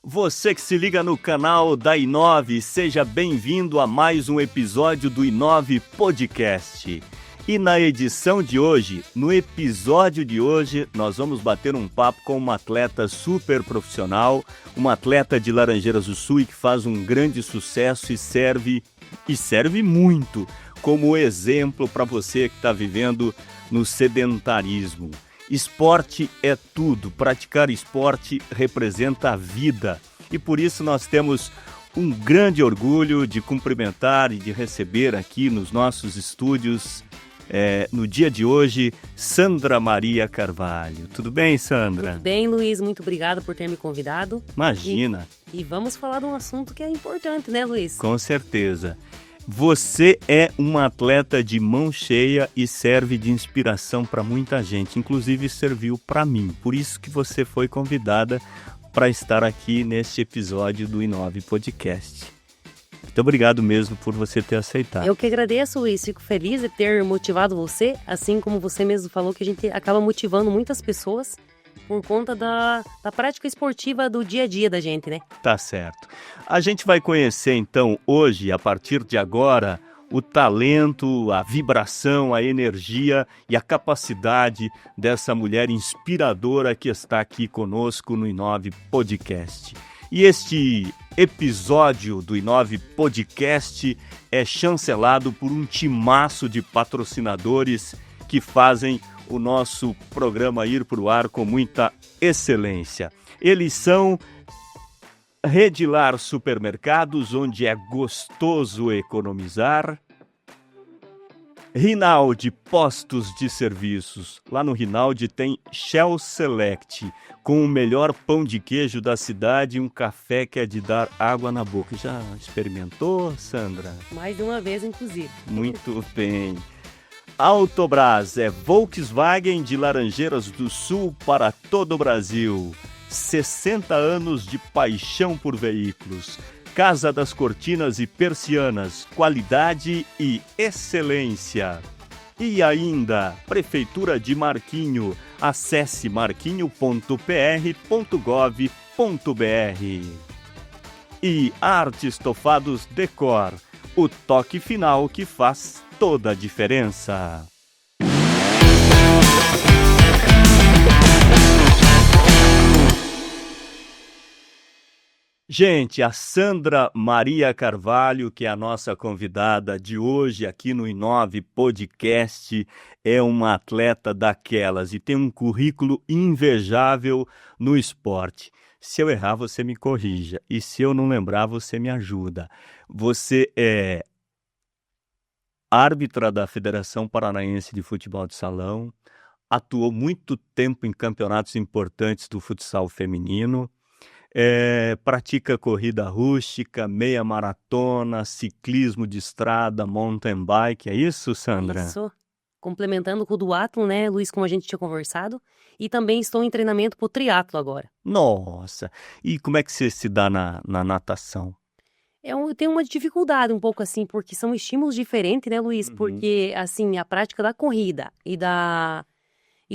Você que se liga no canal da Inove, seja bem-vindo a mais um episódio do Inove Podcast. E na edição de hoje, no episódio de hoje, nós vamos bater um papo com uma atleta super profissional, uma atleta de Laranjeiras do Sul e que faz um grande sucesso e serve muito como exemplo para você que está vivendo no sedentarismo. Esporte é tudo, praticar esporte representa a vida e por isso nós temos um grande orgulho de cumprimentar e de receber aqui nos nossos estúdios, no dia de hoje, Sandra Maria Carvalho. Tudo bem, Sandra? Tudo bem, Luiz, muito obrigado por ter me convidado. Imagina. E vamos falar de um assunto que é importante, né, Luiz? Com certeza. Você é uma atleta de mão cheia e serve de inspiração para muita gente, inclusive serviu para mim. Por isso que você foi convidada para estar aqui neste episódio do Inove Podcast. Muito obrigado mesmo por você ter aceitado. Eu que agradeço, Luiz. Fico feliz de ter motivado você, assim como você mesmo falou, que a gente acaba motivando muitas pessoas por conta da prática esportiva do dia a dia da gente, né? Tá certo. A gente vai conhecer então hoje, a partir de agora, o talento, a vibração, a energia e a capacidade dessa mulher inspiradora que está aqui conosco no Inove Podcast. E este episódio do Inove Podcast é chancelado por um timaço de patrocinadores que fazem o nosso programa ir para o ar com muita excelência. Eles são Redilar Supermercados, onde é gostoso economizar. Rinaldi Postos de Serviços. Lá no Rinaldi tem Shell Select, com o melhor pão de queijo da cidade e um café que é de dar água na boca. Já experimentou, Sandra? Mais de uma vez, inclusive. Muito bem. Autobras é Volkswagen de Laranjeiras do Sul para todo o Brasil. 60 anos de paixão por veículos. Casa das Cortinas e Persianas, qualidade e excelência. E ainda, Prefeitura de Marquinho. Acesse marquinho.pr.gov.br. E Arte Estofados Decor, o toque final que faz toda a diferença. Gente, a Sandra Maria Carvalho, que é a nossa convidada de hoje aqui no Inove Podcast, é uma atleta daquelas e tem um currículo invejável no esporte. Se eu errar, você me corrija. E se eu não lembrar, você me ajuda. Você é árbitra da Federação Paranaense de Futebol de Salão, atuou muito tempo em campeonatos importantes do futsal feminino, pratica corrida rústica, meia maratona, ciclismo de estrada, mountain bike, é isso, Sandra? Isso, complementando com o duatlon, né, Luiz, como a gente tinha conversado, e também estou em treinamento para o triatlo agora. Nossa, e como é que você se dá na natação? Eu tenho uma dificuldade um pouco assim, porque são estímulos diferentes, né, Luiz? Uhum. Porque, assim, a prática da corrida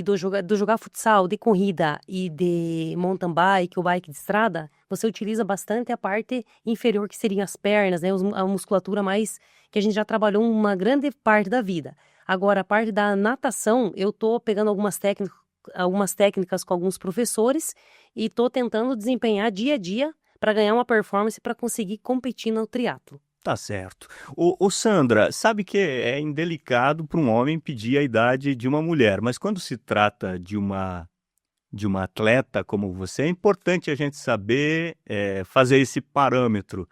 do jogar futsal, de corrida e de mountain bike ou bike de estrada, você utiliza bastante a parte inferior, que seriam as pernas, né? A musculatura mais que a gente já trabalhou uma grande parte da vida. Agora, a parte da natação, eu tô pegando algumas técnicas com alguns professores e tô tentando desempenhar dia a dia para ganhar uma performance para conseguir competir no triatlo. Tá certo. Ô Sandra, sabe que é indelicado para um homem pedir a idade de uma mulher, mas quando se trata de uma atleta como você, é importante a gente saber fazer esse parâmetro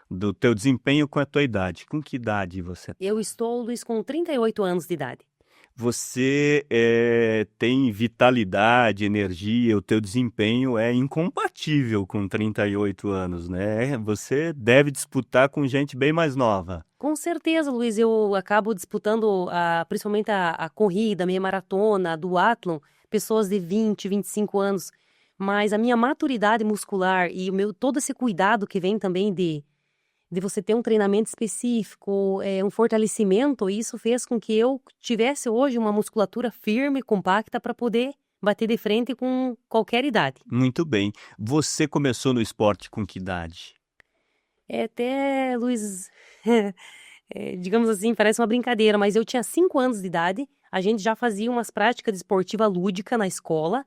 do teu desempenho com a tua idade. Com que idade você tem? Eu estou, Luiz, com 38 anos de idade. Você tem vitalidade, energia, o teu desempenho é incompatível com 38 anos, né? Você deve disputar com gente bem mais nova. Com certeza, Luiz, eu acabo disputando principalmente a corrida, a meia maratona, a duatlon, pessoas de 20, 25 anos, mas a minha maturidade muscular e todo esse cuidado que vem também de você ter um treinamento específico, um fortalecimento, isso fez com que eu tivesse hoje uma musculatura firme, compacta, para poder bater de frente com qualquer idade. Muito bem. Você começou no esporte com que idade? É até, Luiz, digamos assim, parece uma brincadeira, mas eu tinha 5 anos de idade, a gente já fazia umas práticas de esportiva lúdica na escola,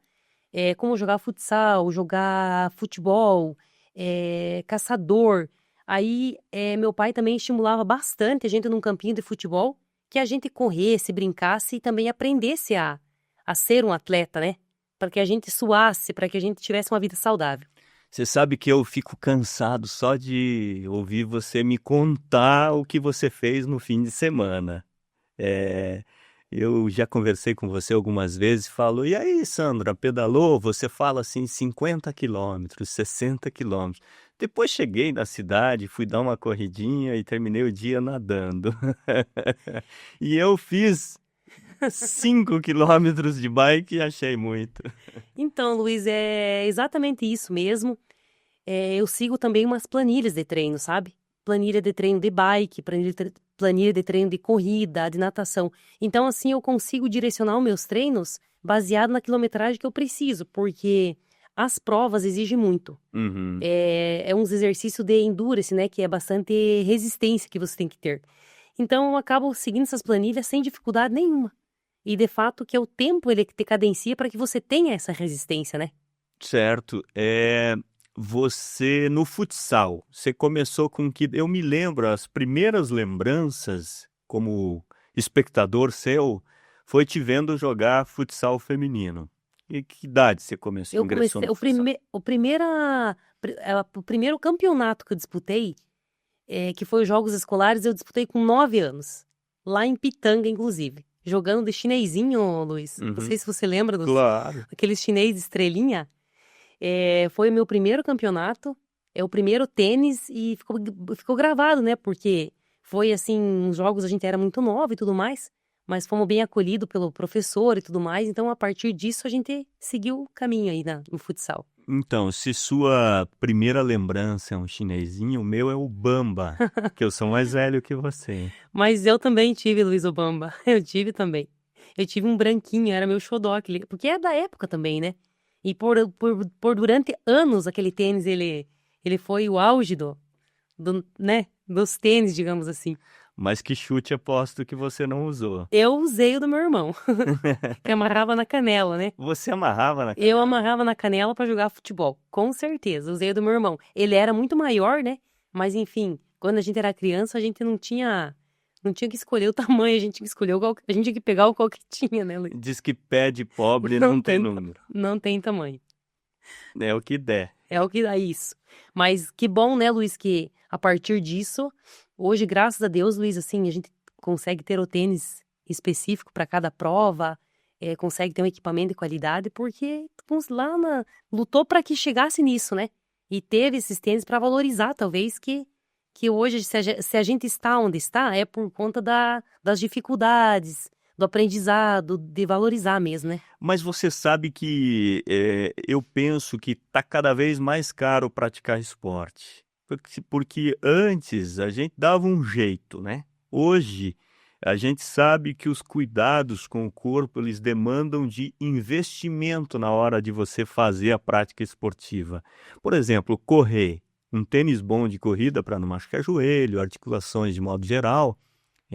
como jogar futsal, jogar futebol, caçador. Aí, meu pai também estimulava bastante a gente num campinho de futebol, que a gente corresse, brincasse e também aprendesse a ser um atleta, né? Para que a gente suasse, para que a gente tivesse uma vida saudável. Você sabe que eu fico cansado só de ouvir você me contar o que você fez no fim de semana. É, eu já conversei com você algumas vezes e falo, e aí, Sandra, pedalou? Você fala assim, 50 quilômetros, 60 quilômetros. Depois cheguei na cidade, fui dar uma corridinha e terminei o dia nadando. E eu fiz 5 quilômetros de bike e achei muito. Então, Luiz, é exatamente isso mesmo. Eu sigo também umas planilhas de treino, sabe? Planilha de treino de bike, planilha de treino de corrida, de natação. Então, assim, eu consigo direcionar os meus treinos baseado na quilometragem que eu preciso, porque as provas exigem muito. Uhum. É uns exercícios de endurance, né? Que é bastante resistência que você tem que ter. Então, eu acabo seguindo essas planilhas sem dificuldade nenhuma. E, de fato, que é o tempo ele que te cadencia para que você tenha essa resistência, né? Certo. Você no futsal, você começou com que... Eu me lembro, as primeiras lembranças como espectador seu foi te vendo jogar futsal feminino. E que idade você começou, Eu ingressou comecei, no futsal? o primeiro campeonato que eu disputei, que foi os Jogos Escolares, eu disputei com 9 anos. Lá em Pitanga, inclusive. Jogando de chinesinho, Luiz. Não sei se você lembra Claro. aqueles chinês de estrelinha. Foi o meu primeiro campeonato, é o primeiro tênis e ficou gravado, né? Porque foi assim, nos jogos a gente era muito nova e tudo mais, mas fomos bem acolhidos pelo professor e tudo mais, então a partir disso a gente seguiu o caminho aí no futsal. Então, se sua primeira lembrança é um chinesinho, o meu é o Bamba, que eu sou mais velho que você. Mas eu também tive, Luiz Obamba, eu tive também. Eu tive um branquinho, era meu xodó, porque é da época também, né? E por durante anos aquele tênis, ele foi o auge né, dos tênis, digamos assim. Mas que chute aposto que você não usou. Eu usei o do meu irmão, que amarrava na canela, né? Você amarrava na Eu canela? amarrava na canela pra jogar futebol, com certeza. Usei o do meu irmão. Ele era muito maior, né? Mas enfim, quando a gente era criança, a gente não tinha que escolher o tamanho, a gente tinha que escolher a gente tinha que pegar o qual que tinha, né, Luiz? Diz que pé de pobre não tem número. Não tem tamanho. É o que der. É o que dá isso. Mas que bom, né, Luiz, que a partir disso, hoje, graças a Deus, Luiz, assim, a gente consegue ter o tênis específico para cada prova, consegue ter um equipamento de qualidade, porque lutou para que chegasse nisso, né? E teve esses tênis para valorizar, talvez, que hoje, se a gente está onde está, é por conta das dificuldades, do aprendizado, de valorizar mesmo, né? Mas você sabe que eu penso que está cada vez mais caro praticar esporte. Porque antes a gente dava um jeito, né? Hoje a gente sabe que os cuidados com o corpo eles demandam de investimento na hora de você fazer a prática esportiva. Por exemplo, correr. Um tênis bom de corrida para não machucar joelho, articulações de modo geral,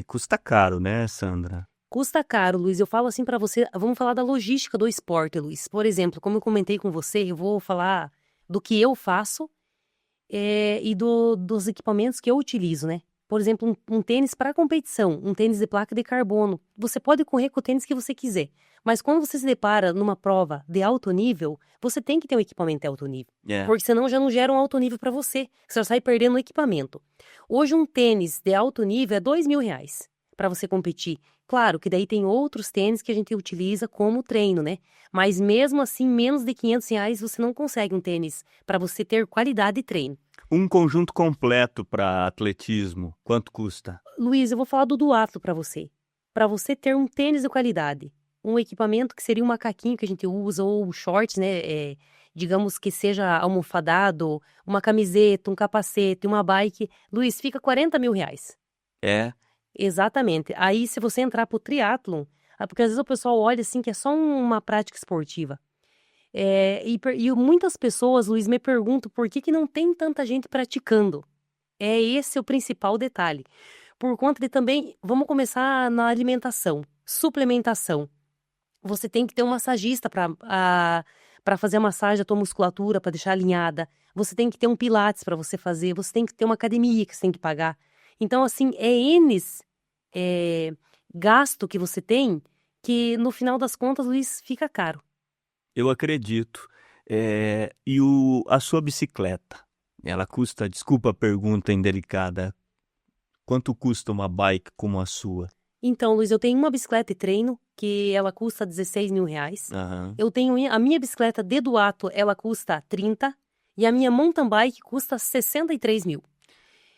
custa caro, né, Sandra? Custa caro, Luiz. Eu falo assim pra você, vamos falar da logística do esporte, Luiz. Por exemplo, como eu comentei com você, eu vou falar do que eu faço e dos equipamentos que eu utilizo, né? Por exemplo, um tênis para competição, um tênis de placa de carbono. Você pode correr com o tênis que você quiser, mas quando você se depara numa prova de alto nível, você tem que ter um equipamento de alto nível. Porque senão já não gera um alto nível para você. Você só sai perdendo o equipamento. Hoje um tênis de alto nível é R$ 2.000 para você competir. Claro que daí tem outros tênis que a gente utiliza como treino, né? Mas mesmo assim, menos de R$ 500 você não consegue um tênis para você ter qualidade de treino. Um conjunto completo para atletismo, quanto custa? Luiz, eu vou falar do Duathlon para você. Para você ter um tênis de qualidade, um equipamento que seria um macaquinho que a gente usa, ou shorts, né? Digamos que seja almofadado, uma camiseta, um capacete, uma bike. Luiz, fica R$ 40.000. É? Exatamente. Aí, se você entrar pro triatlon, Porque às vezes o pessoal olha assim que é só uma prática esportiva. E muitas pessoas, Luiz, me perguntam por que não tem tanta gente praticando. É esse o principal detalhe. Por conta de também, vamos começar na alimentação, suplementação. Você tem que ter um massagista para fazer a massagem da tua musculatura, para deixar alinhada. Você tem que ter um pilates para você fazer. Você tem que ter uma academia que você tem que pagar. Então, assim, é, gasto que você tem que, no final das contas, Luiz, fica caro. Eu acredito. E a sua bicicleta? Ela custa, desculpa a pergunta indelicada, quanto custa uma bike como a sua? Então, Luiz, eu tenho uma bicicleta de treino que ela custa 16 mil reais. Aham. Eu tenho a minha bicicleta de duato, ela custa 30 e a minha mountain bike custa 63 mil.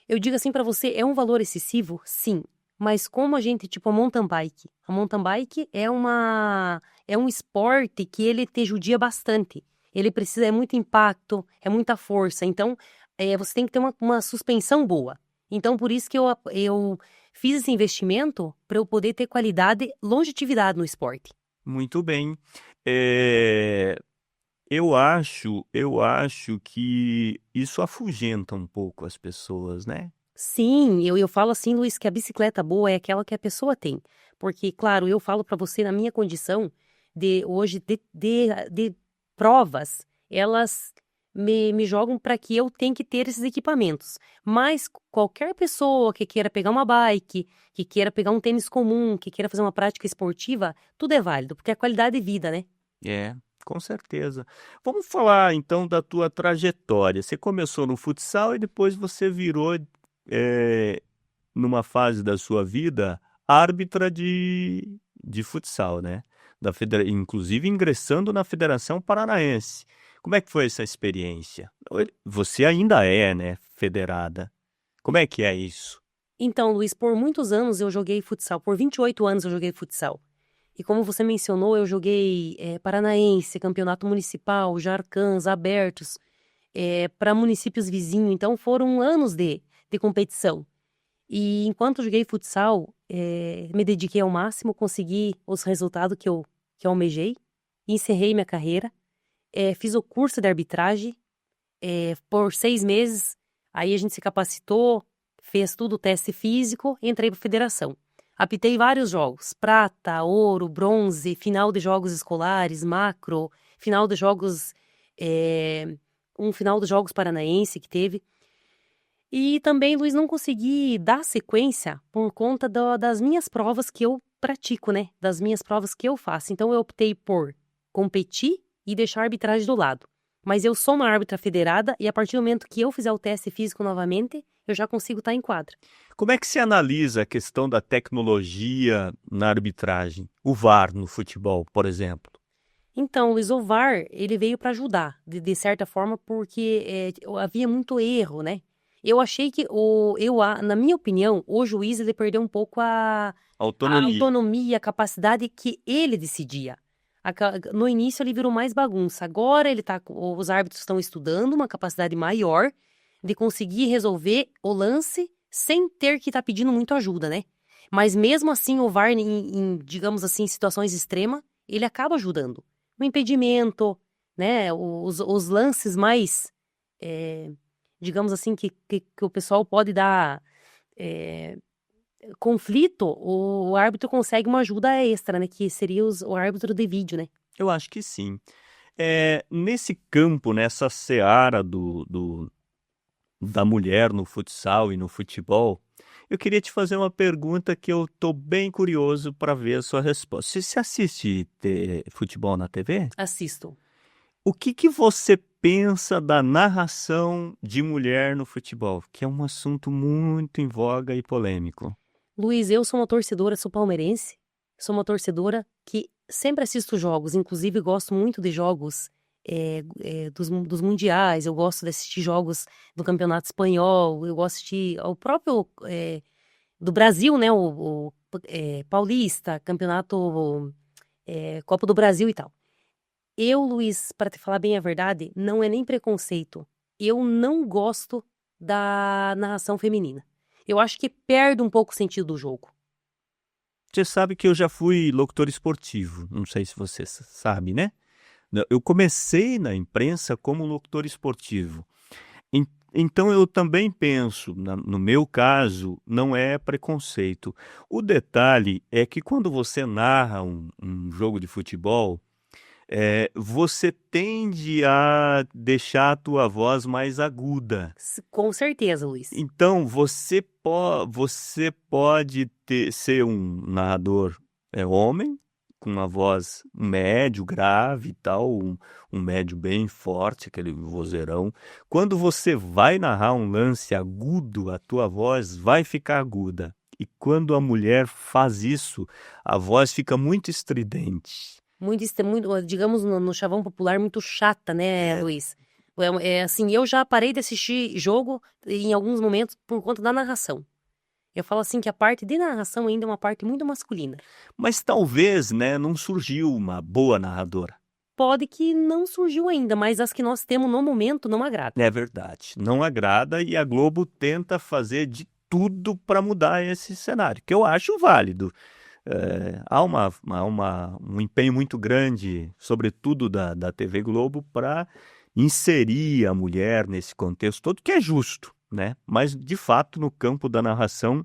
Eu digo assim pra você, é um valor excessivo? Sim. Mas como a gente, tipo, a mountain bike é um esporte que ele te judia bastante. Ele precisa, é muito impacto, é muita força. Então, você tem que ter uma suspensão boa. Então, por isso que eu fiz esse investimento para eu poder ter qualidade e longevidade no esporte. Muito bem. É, eu acho que isso afugenta um pouco as pessoas, né? Sim, eu falo assim, Luiz, que a bicicleta boa é aquela que a pessoa tem. Porque, claro, eu falo para você na minha condição de hoje de provas, elas me jogam para que eu tenha que ter esses equipamentos. Mas qualquer pessoa que queira pegar uma bike, que queira pegar um tênis comum, que queira fazer uma prática esportiva, tudo é válido, porque é qualidade de vida, né? É, com certeza. Vamos falar então da tua trajetória. Você começou no futsal e depois você virou, eh, numa fase da sua vida, árbitra de futsal, né? Inclusive ingressando na Federação Paranaense. Como é que foi essa experiência? Você ainda é, né, federada. Como é que é isso? Então, Luiz, por muitos anos eu joguei futsal, por 28 anos eu joguei futsal. E como você mencionou, eu joguei paranaense, campeonato municipal, Jarcãs, abertos, para municípios vizinhos. Então foram anos de competição. E enquanto eu joguei futsal, me dediquei ao máximo, consegui os resultados que eu almejei, encerrei minha carreira, fiz o curso de arbitragem por 6 meses. Aí a gente se capacitou, fez tudo, teste físico, e entrei para a federação. Apitei vários jogos, prata, ouro, bronze, final de jogos escolares, macro, final de jogos, um final de jogos paranaense que teve. E também, Luiz, não consegui dar sequência por conta das minhas provas que eu pratico, né? Das minhas provas que eu faço. Então, eu optei por competir e deixar a arbitragem do lado. Mas eu sou uma árbitra federada e a partir do momento que eu fizer o teste físico novamente, eu já consigo estar em quadra. Como é que se analisa a questão da tecnologia na arbitragem? O VAR no futebol, por exemplo. Então, Luiz, o VAR, ele veio para ajudar, de certa forma, porque havia muito erro, né? Eu achei que, na minha opinião, o juiz ele perdeu um pouco a Autonomia. autonomia, a capacidade que ele decidia. No início ele virou mais bagunça. Agora os árbitros estão estudando uma capacidade maior de conseguir resolver o lance sem ter que estar pedindo muito ajuda, né? Mas mesmo assim, o VAR, digamos assim, em situações extremas, ele acaba ajudando. No impedimento, né? Os lances mais, digamos assim, que o pessoal pode dar é, conflito, o árbitro consegue uma ajuda extra, né? Que seria o árbitro de vídeo, né? Eu acho que sim. Nesse campo, nessa seara da mulher no futsal e no futebol, eu queria te fazer uma pergunta que eu estou bem curioso para ver a sua resposta. Você assiste futebol na TV? Assisto. O que você pensa da narração de mulher no futebol? Que é um assunto muito em voga e polêmico. Luiz, eu sou uma torcedora, sou palmeirense, sou uma torcedora que sempre assisto jogos, inclusive gosto muito de jogos dos mundiais, eu gosto de assistir jogos do Campeonato Espanhol, eu gosto de assistir o próprio do Brasil, né, Paulista, Campeonato Copa do Brasil e tal. Eu, Luiz, para te falar bem a verdade, não é nem preconceito, eu não gosto da narração feminina. Eu acho que perde um pouco o sentido do jogo. Você sabe que eu já fui locutor esportivo, não sei se você sabe, né? Eu comecei na imprensa como locutor esportivo. Então eu também penso, no meu caso, não é preconceito. O detalhe é que quando você narra um jogo de futebol, você tende a deixar a tua voz mais aguda. Com certeza, Luiz. Então você pode ser um narrador homem, com uma voz médio, grave e tal, um médio bem forte, aquele vozeirão. Quando você vai narrar um lance agudo, a tua voz vai ficar aguda. E quando a mulher faz isso, a voz fica muito estridente. Muito, digamos, no chavão popular, muito chata, né, Luiz? Assim, eu já parei de assistir jogo em alguns momentos por conta da narração. Eu falo assim que a parte de narração ainda é uma parte muito masculina. Mas talvez, né, não surgiu uma boa narradora. Pode que não surgiu ainda, mas as que nós temos no momento não agradam. É verdade, não agrada e a Globo tenta fazer de tudo para mudar esse cenário, que eu acho válido. Há um empenho muito grande, sobretudo da TV Globo, para inserir a mulher nesse contexto todo, que é justo, né? Mas, de fato, no campo da narração,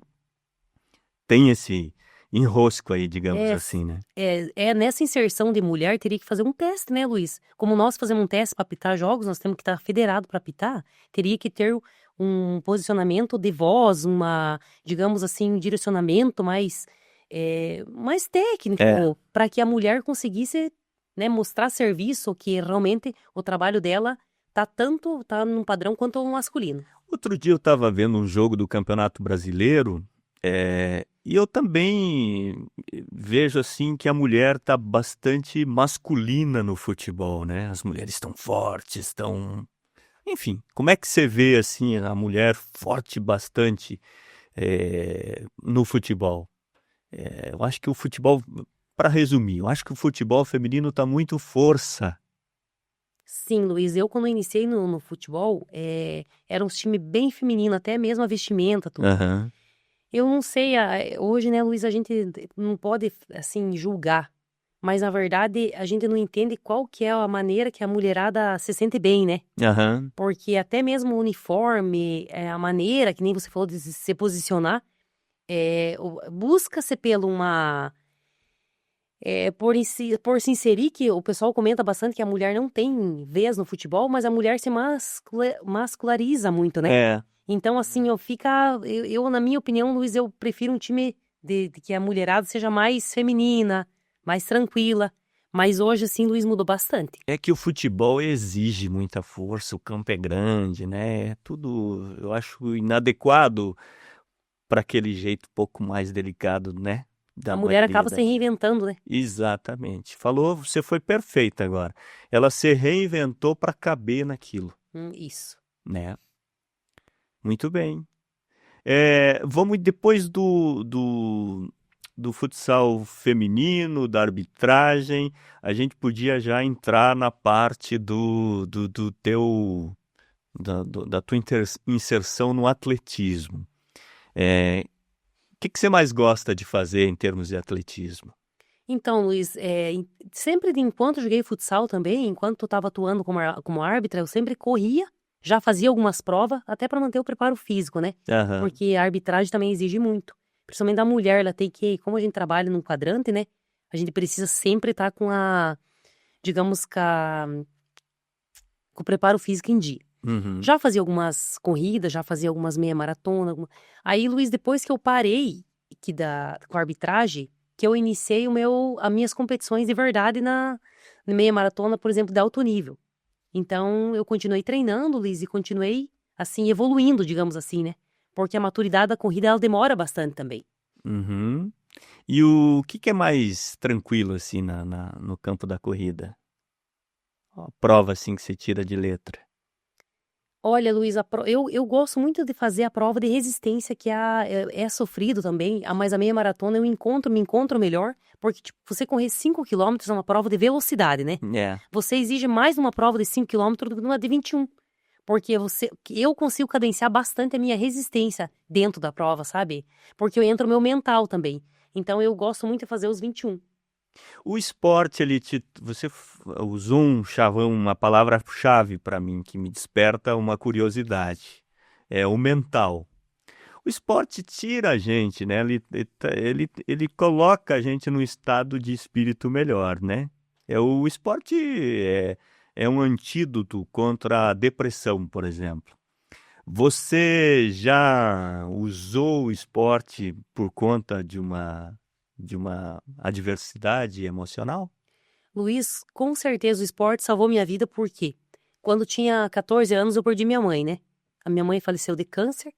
tem esse enrosco aí, digamos assim, né? Nessa inserção de mulher, teria que fazer um teste, né, Luiz? Como nós fazemos um teste para apitar jogos, nós temos que estar federado para apitar, teria que ter um posicionamento de voz, digamos assim, um direcionamento mais técnico, para que a mulher conseguisse, né, mostrar serviço, que realmente o trabalho dela tá num padrão quanto o masculino. Outro dia eu estava vendo um jogo do Campeonato Brasileiro, e eu também vejo assim que a mulher está bastante masculina no futebol, né? As mulheres estão fortes, enfim, como é que você vê assim a mulher forte bastante no futebol? Eu acho que o futebol, para resumir, eu acho que o futebol feminino está muito força. Sim, Luiz, eu quando iniciei no futebol, era um time bem feminino, até mesmo a vestimenta, tudo. Uhum. Eu não sei, hoje, né, Luiz, a gente não pode, assim, julgar, mas na verdade a gente não entende qual que é a maneira que a mulherada se sente bem, né? Uhum. Porque até mesmo o uniforme, a maneira, que nem você falou, de se posicionar, busca-se por se inserir, que o pessoal comenta bastante que a mulher não tem vez no futebol, mas a mulher se masculariza muito, né? Então, assim, eu, na minha opinião, Luiz, eu prefiro um time de que a mulherada seja mais feminina, mais tranquila. Mas hoje, assim, Luiz, mudou bastante. É que o futebol exige muita força, o campo é grande, né? É tudo, eu acho inadequado para aquele jeito um pouco mais delicado, né? A mulher acaba se reinventando, né? Exatamente. Falou, você foi perfeita agora. Ela se reinventou para caber naquilo. Isso. Né? Muito bem. Vamos depois do futsal feminino, da arbitragem, a gente podia já entrar na parte da tua inserção no atletismo. O que você mais gosta de fazer em termos de atletismo? Então, Luiz, sempre enquanto joguei futsal também, enquanto eu estava atuando como árbitra, eu sempre corria, já fazia algumas provas, até para manter o preparo físico, né? Uhum. Porque a arbitragem também exige muito. Principalmente da mulher, ela tem que, como a gente trabalha num quadrante, né? A gente precisa sempre estar com com o preparo físico em dia. Uhum. Já fazia algumas corridas, já fazia algumas meia maratona. Aí, Luiz, depois que eu parei com a arbitragem, que eu iniciei as minhas competições de verdade na meia maratona, por exemplo, de alto nível. Então, eu continuei treinando, Luiz, e continuei, assim, evoluindo, digamos assim, né? Porque a maturidade da corrida, ela demora bastante também. Uhum. E o que é mais tranquilo, assim, no campo da corrida? A prova, assim, que você tira de letra. Olha, Luiz, eu gosto muito de fazer a prova de resistência, que é sofrido também, mas a meia maratona me encontro melhor, porque tipo, você correr 5 km é uma prova de velocidade, né? Você exige mais uma prova de 5 km do que uma de 21, porque eu consigo cadenciar bastante a minha resistência dentro da prova, sabe? Porque eu entro no meu mental também. Então eu gosto muito de fazer os 21. O esporte, você usou um chavão, uma palavra-chave para mim, que me desperta uma curiosidade. É o mental. O esporte tira a gente, né? Ele coloca a gente num estado de espírito melhor, né? O esporte é um antídoto contra a depressão, por exemplo. Você já usou o esporte por conta de uma adversidade emocional? Luiz, com certeza o esporte salvou minha vida porque quando tinha 14 anos eu perdi minha mãe, né? A minha mãe faleceu de câncer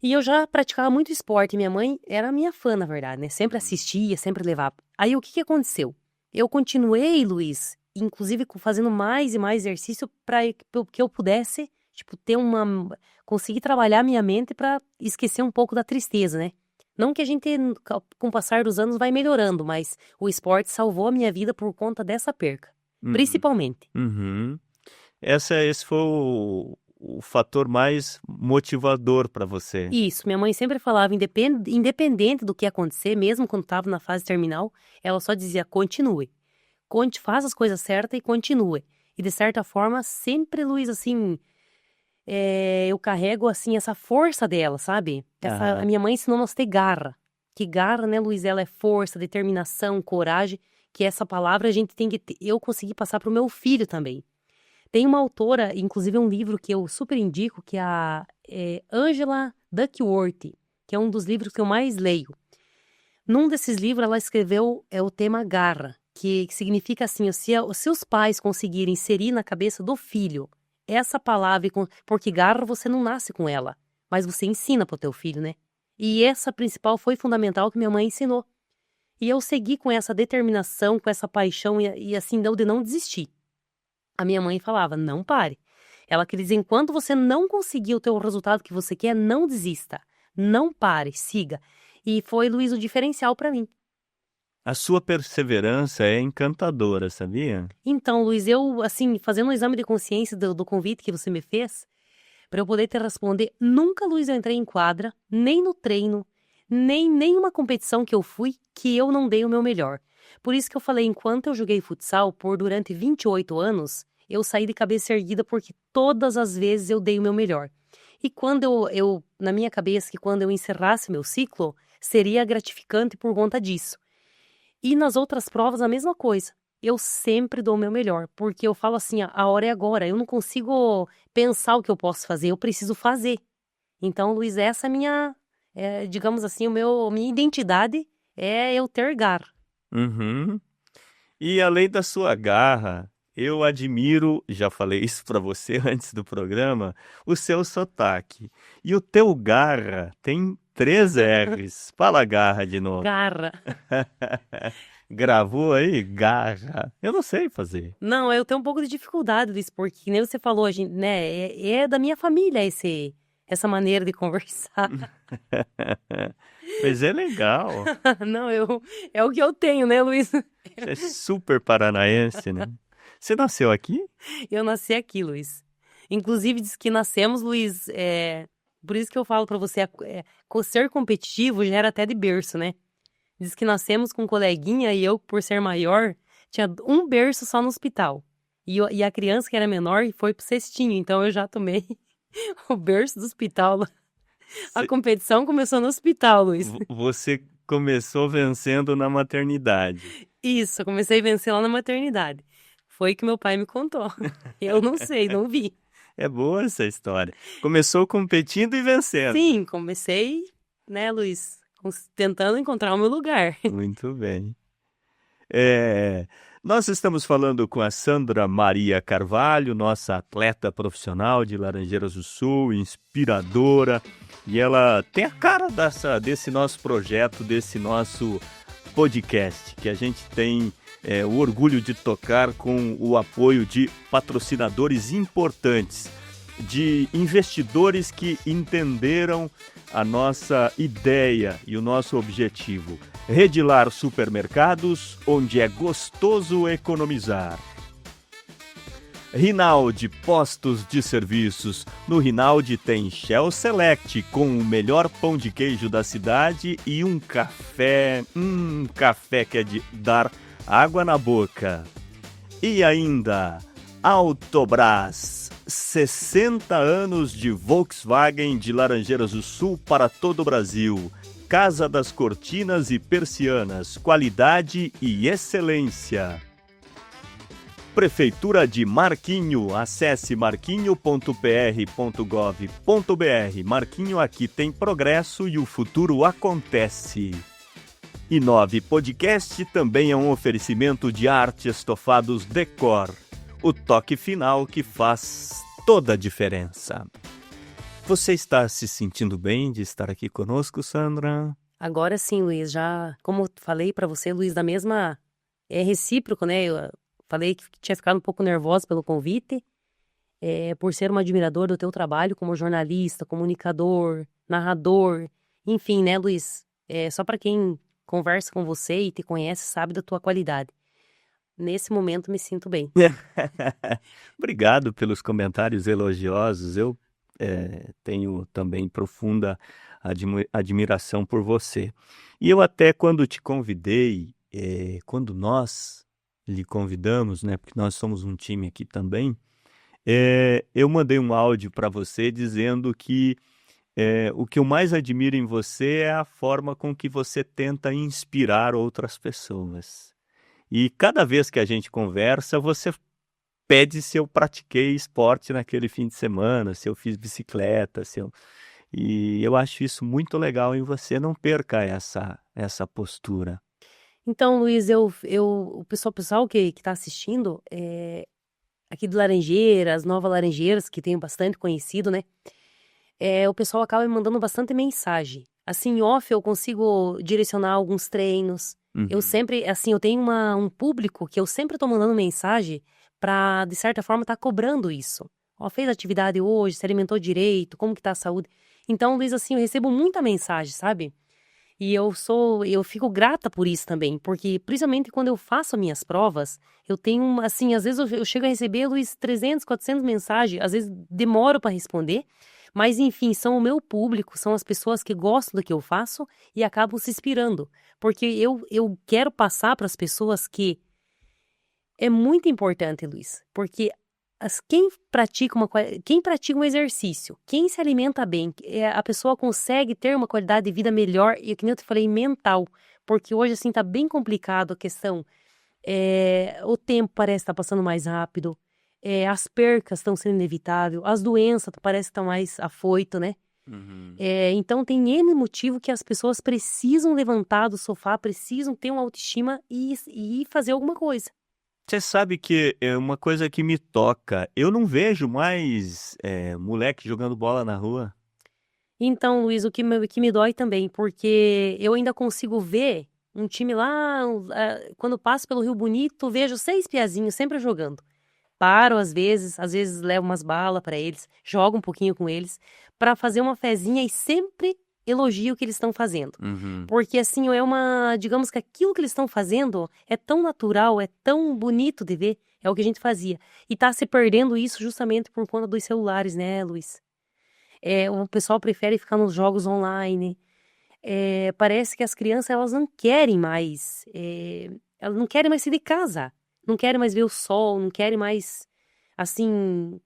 e eu já praticava muito esporte. Minha mãe era minha fã, na verdade, né? Sempre assistia, sempre levava. Aí o que aconteceu? Eu continuei, Luiz, inclusive fazendo mais e mais exercício para que eu pudesse, tipo, conseguir trabalhar minha mente para esquecer um pouco da tristeza, né? Não que a gente, com o passar dos anos, vai melhorando, mas o esporte salvou a minha vida por conta dessa perca, principalmente. Uhum. Esse foi o fator mais motivador para você. Isso, minha mãe sempre falava, independente do que acontecer, mesmo quando estava na fase terminal, ela só dizia, continue. Faça as coisas certas e continue. E de certa forma, sempre, Luiz, assim, eu carrego, assim, essa força dela, sabe? A minha mãe ensinou-nos a ter garra. Que garra, né, Luiz? Ela é força, determinação, coragem, que essa palavra a gente tem que ter. Eu consegui passar pro meu filho também. Tem uma autora, inclusive um livro que eu super indico, que é a Angela Duckworth, que é um dos livros que eu mais leio. Num desses livros, ela escreveu o tema garra, que significa assim, se os seus pais conseguirem inserir na cabeça do filho essa palavra, porque garra você não nasce com ela, mas você ensina pro teu filho, né? E essa principal foi fundamental que minha mãe ensinou. E eu segui com essa determinação, com essa paixão e assim, de não desistir. A minha mãe falava, não pare. Ela queria dizer, enquanto você não conseguir o teu resultado que você quer, não desista. Não pare, siga. E foi, Luiz, o diferencial para mim. A sua perseverança é encantadora, sabia? Então, Luiz, eu, assim, fazendo um exame de consciência do convite que você me fez, para eu poder te responder, nunca, Luiz, eu entrei em quadra, nem no treino, nem nenhuma competição que eu fui, que eu não dei o meu melhor. Por isso que eu falei, enquanto eu joguei futsal durante 28 anos, eu saí de cabeça erguida porque todas as vezes eu dei o meu melhor. E quando eu na minha cabeça, que quando eu encerrasse meu ciclo, seria gratificante por conta disso. E nas outras provas, a mesma coisa. Eu sempre dou o meu melhor, porque eu falo assim, a hora é agora, eu não consigo pensar o que eu posso fazer, eu preciso fazer. Então, Luiz, essa é minha, digamos assim, minha identidade é eu ter garra. Uhum. E além da sua garra, eu admiro, já falei isso para você antes do programa, o seu sotaque. E o teu garra tem 3 R's. Fala garra de novo. Garra. Gravou aí? Garra. Eu não sei fazer. Não, eu tenho um pouco de dificuldade disso, porque nem você falou, a gente, né, é da minha família essa maneira de conversar. Mas é legal. Não, é o que eu tenho, né, Luiz? Você é super paranaense, né? Você nasceu aqui? Eu nasci aqui, Luiz. Inclusive, diz que nascemos, Luiz, por isso que eu falo pra você, ser competitivo já era até de berço, né? Diz que nascemos com um coleguinha e eu, por ser maior, tinha um berço só no hospital. E a criança que era menor foi pro cestinho, então eu já tomei o berço do hospital. A competição começou no hospital, Luiz. Você começou vencendo na maternidade. Isso, eu comecei a vencer lá na maternidade. Foi que meu pai me contou. Eu não sei, não vi. É boa essa história. Começou competindo e vencendo. Sim, comecei, né, Luiz, tentando encontrar o meu lugar. Muito bem. Nós estamos falando com a Sandra Maria Carvalho, nossa atleta profissional de Laranjeiras do Sul, inspiradora, e ela tem a cara desse nosso projeto, desse nosso podcast, que a gente tem o orgulho de tocar com o apoio de patrocinadores importantes, de investidores que entenderam a nossa ideia e o nosso objetivo. Redilar Supermercados, onde é gostoso economizar. Rinaldi Postos de Serviços. No Rinaldi tem Shell Select com o melhor pão de queijo da cidade e um café, café que é de dar água na boca. E ainda Autobrás, 60 anos de Volkswagen de Laranjeiras do Sul para todo o Brasil. Casa das Cortinas e Persianas, qualidade e excelência. Prefeitura de Marquinho, acesse marquinho.pr.gov.br. Marquinho, aqui tem progresso e o futuro acontece. I9 Podcast também é um oferecimento de Arte Estofados Decor, o toque final que faz toda a diferença. Você está se sentindo bem de estar aqui conosco, Sandra? Agora sim, Luiz, já, como eu falei para você, Luiz, da mesma, é recíproco, né? Eu falei que tinha ficado um pouco nervosa pelo convite, por ser uma admiradora do teu trabalho como jornalista, comunicador, narrador, enfim, né, Luiz? Só para quem conversa com você e te conhece sabe da tua qualidade. Nesse momento me sinto bem. Obrigado pelos comentários elogiosos. Eu tenho também profunda admiração por você. E eu até quando te convidei, quando nós lhe convidamos, né, porque nós somos um time aqui também, eu mandei um áudio para você dizendo que o que eu mais admiro em você é a forma com que você tenta inspirar outras pessoas. E cada vez que a gente conversa, você pede se eu pratiquei esporte naquele fim de semana, se eu fiz bicicleta, E eu acho isso muito legal em você, não perca essa postura. Então, Luiz, o pessoal que tá assistindo, aqui de Laranjeiras, Nova Laranjeiras, que tenho bastante conhecido, né? O pessoal acaba me mandando bastante mensagem. Assim, em off eu consigo direcionar alguns treinos. Eu sempre, assim, eu tenho um público que eu sempre tô mandando mensagem pra, de certa forma, tá cobrando isso. Ó, fez atividade hoje, se alimentou direito, como que tá a saúde? Então, Luiz, assim, eu recebo muita mensagem, sabe? E eu fico grata por isso também, porque principalmente quando eu faço as minhas provas, eu tenho, assim, às vezes eu chego a receber, Luiz, 300, 400 mensagens, às vezes demoro para responder, mas enfim, são o meu público, são as pessoas que gostam do que eu faço e acabam se inspirando, porque eu quero passar para as pessoas que é muito importante, Luiz, porque quem pratica um exercício, quem se alimenta bem, a pessoa consegue ter uma qualidade de vida melhor, e que nem eu te falei, mental, porque hoje, assim, tá bem complicado a questão, o tempo parece estar passando mais rápido, as percas estão sendo inevitáveis, as doenças parece que estão mais afoito, né? Então tem N motivo que as pessoas precisam levantar do sofá, precisam ter uma autoestima e fazer alguma coisa. Você sabe que é uma coisa que me toca. Eu não vejo mais moleque jogando bola na rua. Então, Luiz, o que me dói também, porque eu ainda consigo ver um time lá, quando passo pelo Rio Bonito, vejo 6 piazinhos sempre jogando. Paro às vezes levo umas balas para eles, jogo um pouquinho com eles, para fazer uma fezinha e sempre elogio o que eles estão fazendo. Porque assim, digamos que aquilo que eles estão fazendo é tão natural, é tão bonito de ver, é o que a gente fazia. E tá se perdendo isso justamente por conta dos celulares, né, Luiz? O pessoal prefere ficar nos jogos online. Parece que as crianças, elas não querem mais, elas não querem mais sair de casa, não querem mais ver o sol, não querem mais, assim,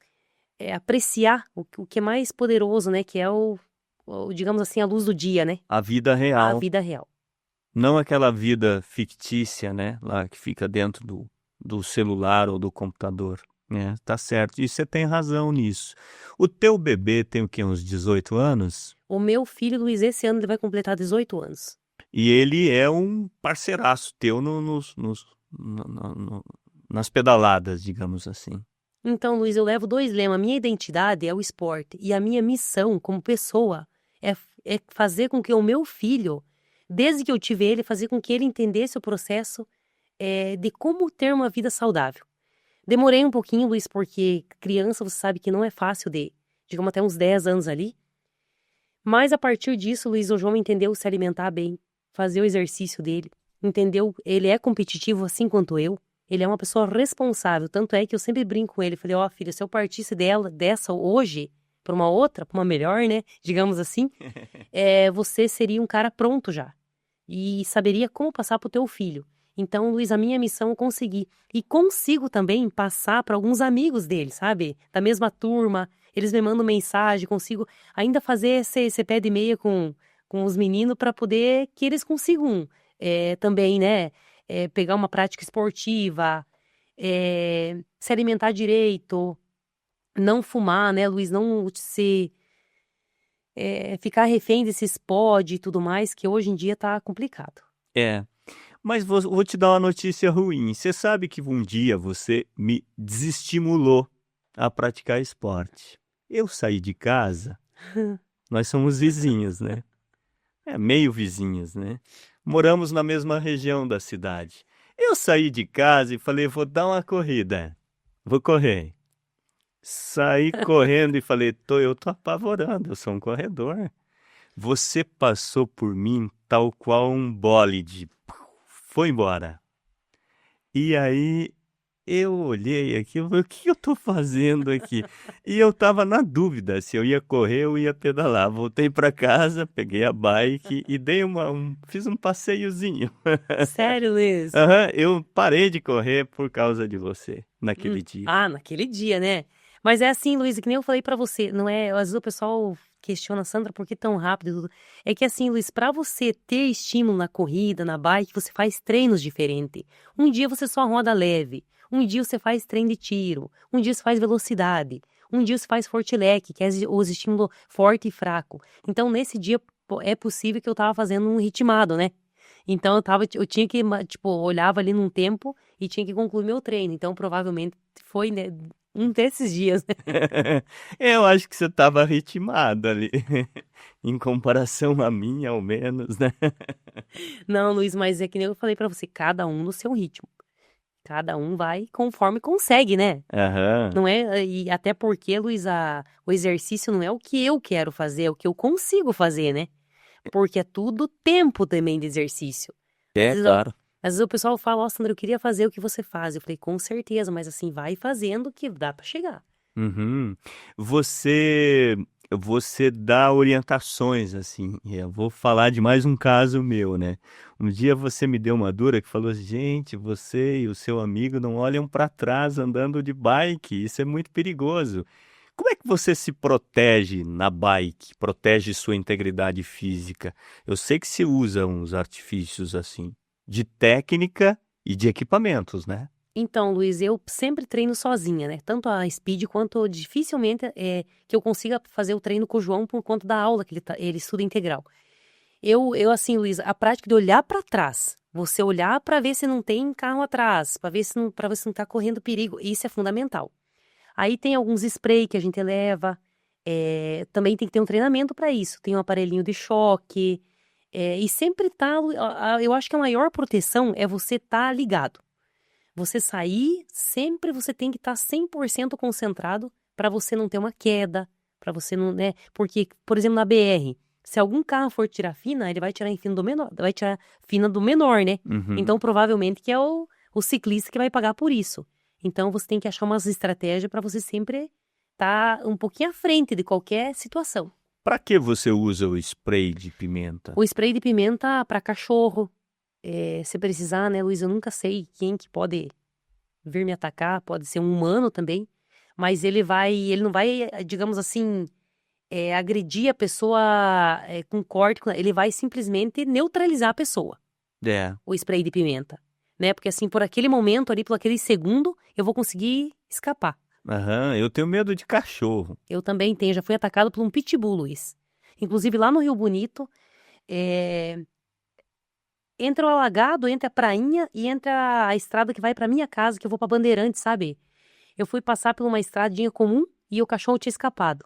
apreciar o que é mais poderoso, né, que é digamos assim, a luz do dia, né? A vida real. A vida real. Não aquela vida fictícia, né? Lá que fica dentro do celular ou do computador. Tá certo. E você tem razão nisso. O teu bebê tem o quê? Uns 18 anos? O meu filho, Luiz, esse ano ele vai completar 18 anos. E ele é um parceiraço teu nas pedaladas, digamos assim. Então, Luiz, eu levo 2 lemas. A minha identidade é o esporte. E a minha missão como pessoa é fazer com que o meu filho, desde que eu tive ele, fazer com que ele entendesse o processo de como ter uma vida saudável. Demorei um pouquinho, Luiz, porque criança, você sabe que não é fácil digamos, até uns 10 anos ali. Mas a partir disso, Luiz, o João entendeu se alimentar bem, fazer o exercício dele, entendeu? Ele é competitivo assim quanto eu. Ele é uma pessoa responsável, tanto é que eu sempre brinco com ele, falei, ó, filho, se eu partisse dessa hoje para uma outra, para uma melhor, né, digamos assim, você seria um cara pronto já e saberia como passar pro teu filho. Então, Luiz, a minha missão eu consegui. E consigo também passar para alguns amigos dele, sabe? Da mesma turma, eles me mandam mensagem, consigo ainda fazer esse pé de meia com os meninos para poder que eles consigam também, né? Pegar uma prática esportiva, se alimentar direito, não fumar, né, Luiz? Não ficar refém desses pod e tudo mais, que hoje em dia tá complicado. Mas vou te dar uma notícia ruim. Você sabe que um dia você me desestimulou a praticar esporte. Eu saí de casa, nós somos vizinhos, né? Meio vizinhos, né? Moramos na mesma região da cidade. Eu saí de casa e falei, vou dar uma corrida, vou correr. Saí correndo e falei, eu tô apavorando, eu sou um corredor. Você passou por mim tal qual um bólide. Foi embora. E aí eu olhei aqui, eu falei, o que eu tô fazendo aqui? E eu tava na dúvida se eu ia correr ou ia pedalar. Voltei para casa, peguei a bike e fiz um passeiozinho. Sério, Luiz? Eu parei de correr por causa de você naquele dia. Ah, naquele dia, né? Mas é assim, Luiz, que nem eu falei pra você, não é? Às vezes o pessoal questiona, Sandra, por que tão rápido e tudo. É que assim, Luiz, pra você ter estímulo na corrida, na bike, você faz treinos diferentes. Um dia você só roda leve, um dia você faz treino de tiro, um dia você faz velocidade, um dia você faz forte-leque, que é os estímulos forte e fraco. Então, nesse dia, é possível que eu tava fazendo um ritmado, né? Então, eu tinha que, tipo, olhava ali num tempo e tinha que concluir meu treino. Então, provavelmente foi, né, um desses dias, né? Eu acho que você estava ritmado ali, em comparação a mim, ao menos, né? Não, Luiz, mas é que nem eu falei pra você, cada um no seu ritmo. Cada um vai conforme consegue, né? Aham. Não é, e até porque, Luiz, o exercício não é o que eu quero fazer, é o que eu consigo fazer, né? Porque é tudo tempo também de exercício. Claro. Às vezes o pessoal fala, ó, Sandra, eu queria fazer o que você faz. Eu falei, com certeza, mas assim, vai fazendo que dá pra chegar. Uhum. Você dá orientações, assim. Eu vou falar de mais um caso meu, né? Um dia você me deu uma dura que falou, gente, você e o seu amigo não olham para trás andando de bike, isso é muito perigoso. Como é que você se protege na bike, protege sua integridade física? Eu sei que se usa uns artifícios assim, de técnica e de equipamentos, né? Então, Luiz, eu sempre treino sozinha, né? Tanto a speed quanto dificilmente que eu consiga fazer o treino com o João por conta da aula que ele estuda integral. Eu assim, Luiz, a prática de olhar para trás, você olhar para ver se não tem carro atrás, para ver se não tá correndo perigo, isso é fundamental. Aí tem alguns spray que a gente leva, também tem que ter um treinamento para isso. Tem um aparelhinho de choque, e sempre tá. Eu acho que a maior proteção é você estar ligado. Você sair, sempre você tem que estar 100% concentrado para você não ter uma queda, para você não, né? Porque, por exemplo, na BR, se algum carro for tirar fina, ele vai tirar em fina do menor, vai tirar fina do menor, né? Uhum. Então, provavelmente que é o ciclista que vai pagar por isso. Então, você tem que achar umas estratégias para você sempre estar um pouquinho à frente de qualquer situação. Para que você usa o spray de pimenta? O spray de pimenta para cachorro, se precisar, né, Luiz? Eu nunca sei quem que pode vir me atacar, pode ser um humano também, mas ele não vai, digamos assim, agredir a pessoa com corte, ele vai simplesmente neutralizar a pessoa. O spray de pimenta, né? Porque assim, por aquele momento ali, por aquele segundo, eu vou conseguir escapar. Eu tenho medo de cachorro. Eu também tenho, já fui atacado por um pitbull, Luiz. Inclusive lá no Rio Bonito, entre o alagado, entre a prainha e entre a estrada que vai pra minha casa, que eu vou pra Bandeirantes, sabe? Eu fui passar por uma estradinha comum e o cachorro tinha escapado.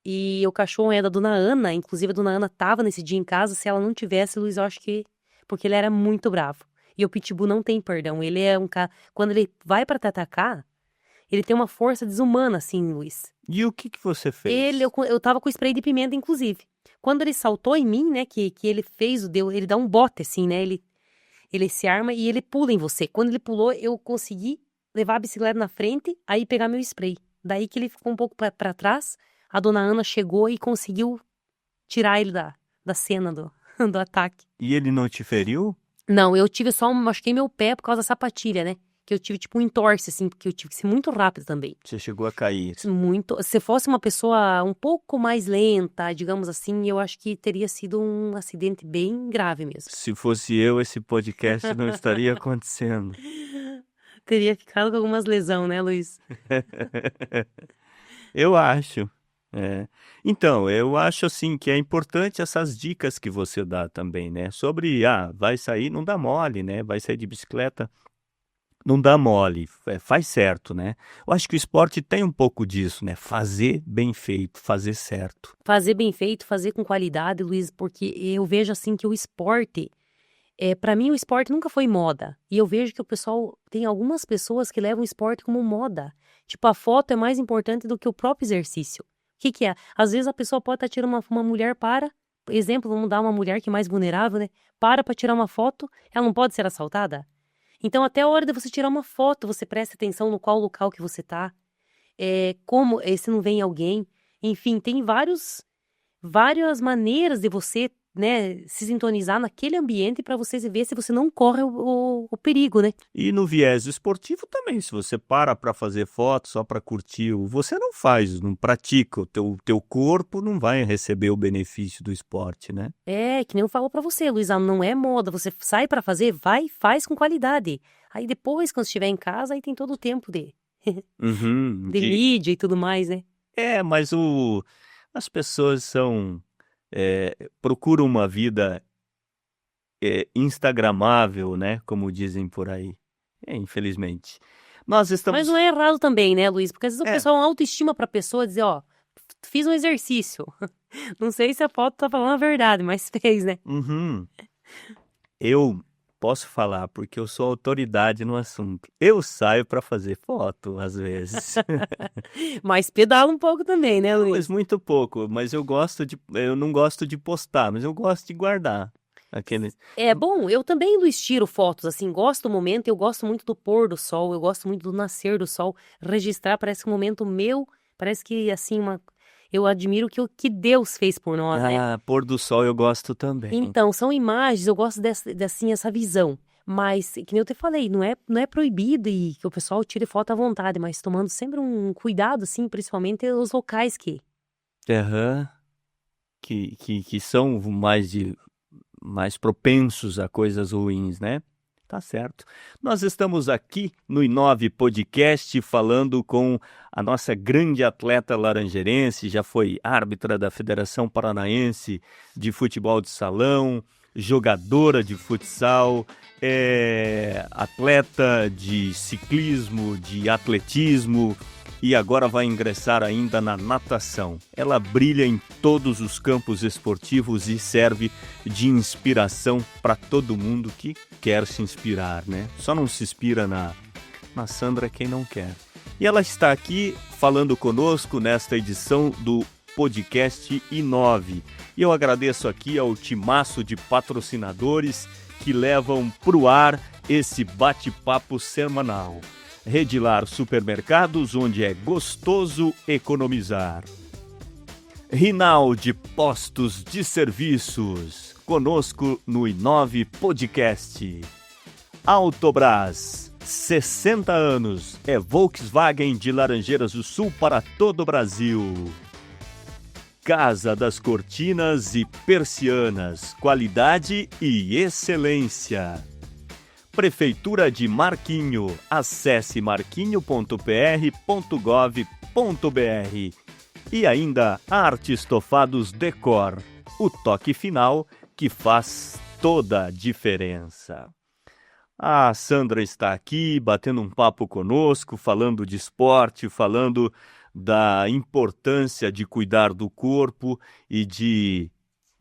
E o cachorro é da Dona Ana, inclusive a Dona Ana tava nesse dia em casa, se ela não tivesse, Luiz, eu acho que... Porque ele era muito bravo. E o pitbull não tem perdão, ele é um cara... Quando ele vai pra te atacar, ele tem uma força desumana, assim, Luiz. E o que você fez? Eu tava com spray de pimenta, inclusive. Quando ele saltou em mim, né, que ele fez ele dá um bote, assim, né, Ele se arma e ele pula em você. Quando ele pulou, eu consegui levar a bicicleta na frente, aí pegar meu spray. Daí que ele ficou um pouco pra trás, a dona Ana chegou e conseguiu tirar ele da cena do ataque. E ele não te feriu? Não, eu tive machuquei meu pé por causa da sapatilha, né? Que eu tive tipo um entorse, assim, porque eu tive que ser muito rápido também. Você chegou a cair. Muito. Se fosse uma pessoa um pouco mais lenta, digamos assim, eu acho que teria sido um acidente bem grave mesmo. Se fosse eu, esse podcast não estaria acontecendo. Teria ficado com algumas lesões, né, Luiz? Eu acho. Então, eu acho assim que é importante essas dicas que você dá também, né? Sobre, vai sair, não dá mole, né? Vai sair de bicicleta, não dá mole, faz certo, né? Eu acho que o esporte tem um pouco disso, né? Fazer bem feito, fazer certo. Fazer bem feito, fazer com qualidade, Luiz, porque eu vejo assim que o esporte, para mim o esporte nunca foi moda. E eu vejo que o pessoal, tem algumas pessoas que levam o esporte como moda. Tipo, a foto é mais importante do que o próprio exercício. O que é? Às vezes a pessoa pode estar tirando uma mulher exemplo, vamos dar uma mulher que é mais vulnerável, né? Para tirar uma foto, ela não pode ser assaltada? Então, até a hora de você tirar uma foto, você presta atenção no qual local que você tá, se não vem alguém. Enfim, tem várias maneiras de você, né, se sintonizar naquele ambiente para você ver se você não corre o perigo, né? E no viés esportivo também, se você para fazer foto só para curtir, você não faz, não pratica, o teu corpo não vai receber o benefício do esporte, né? Que nem eu falo para você, Luísa, não é moda, você sai para fazer, vai e faz com qualidade. Aí depois, quando estiver em casa, aí tem todo o tempo de mídia e tudo mais, né? Mas as pessoas procuram uma vida instagramável, né? Como dizem por aí. Infelizmente. Mas não é errado também, né, Luiz? Porque às vezes o pessoal autoestima pra pessoa dizer, fiz um exercício. Não sei se a foto tá falando a verdade, mas fez, né? Eu posso falar porque eu sou autoridade no assunto. Eu saio para fazer foto, às vezes. Mas pedala um pouco também, né, Luiz? Mas muito pouco. Mas eu não gosto de postar, mas eu gosto de guardar. Bom, eu também, Luiz, tiro fotos, assim, gosto do momento, eu gosto muito do pôr do sol, eu gosto muito do nascer do sol, registrar parece um momento meu, parece que, assim, eu admiro o que Deus fez por nós, né? Pôr do sol eu gosto também. Então, são imagens, eu gosto assim, essa visão, mas, que nem eu te falei, não é proibido e que o pessoal tire foto à vontade, mas tomando sempre um cuidado, assim, principalmente os locais que são mais propensos a coisas ruins, né? Tá certo. Nós estamos aqui no I9 Podcast falando com a nossa grande atleta laranjeirense, já foi árbitra da Federação Paranaense de Futebol de Salão, jogadora de futsal, atleta de ciclismo, de atletismo, e agora vai ingressar ainda na natação. Ela brilha em todos os campos esportivos e serve de inspiração para todo mundo que quer se inspirar, né? Só não se inspira na Sandra quem não quer. E ela está aqui falando conosco nesta edição do podcast I9. E eu agradeço aqui ao timaço de patrocinadores que levam para o ar esse bate-papo semanal. Redilar Supermercados, onde é gostoso economizar. Rinaldi Postos de Serviços, conosco no I9 Podcast. Autobrás, 60 anos, é Volkswagen de Laranjeiras do Sul para todo o Brasil. Casa das Cortinas e Persianas, qualidade e excelência. Prefeitura de Marquinho. Acesse marquinho.pr.gov.br. E ainda Arte Estofados Decor, o toque final que faz toda a diferença. A Sandra está aqui batendo um papo conosco, falando de esporte, falando da importância de cuidar do corpo e de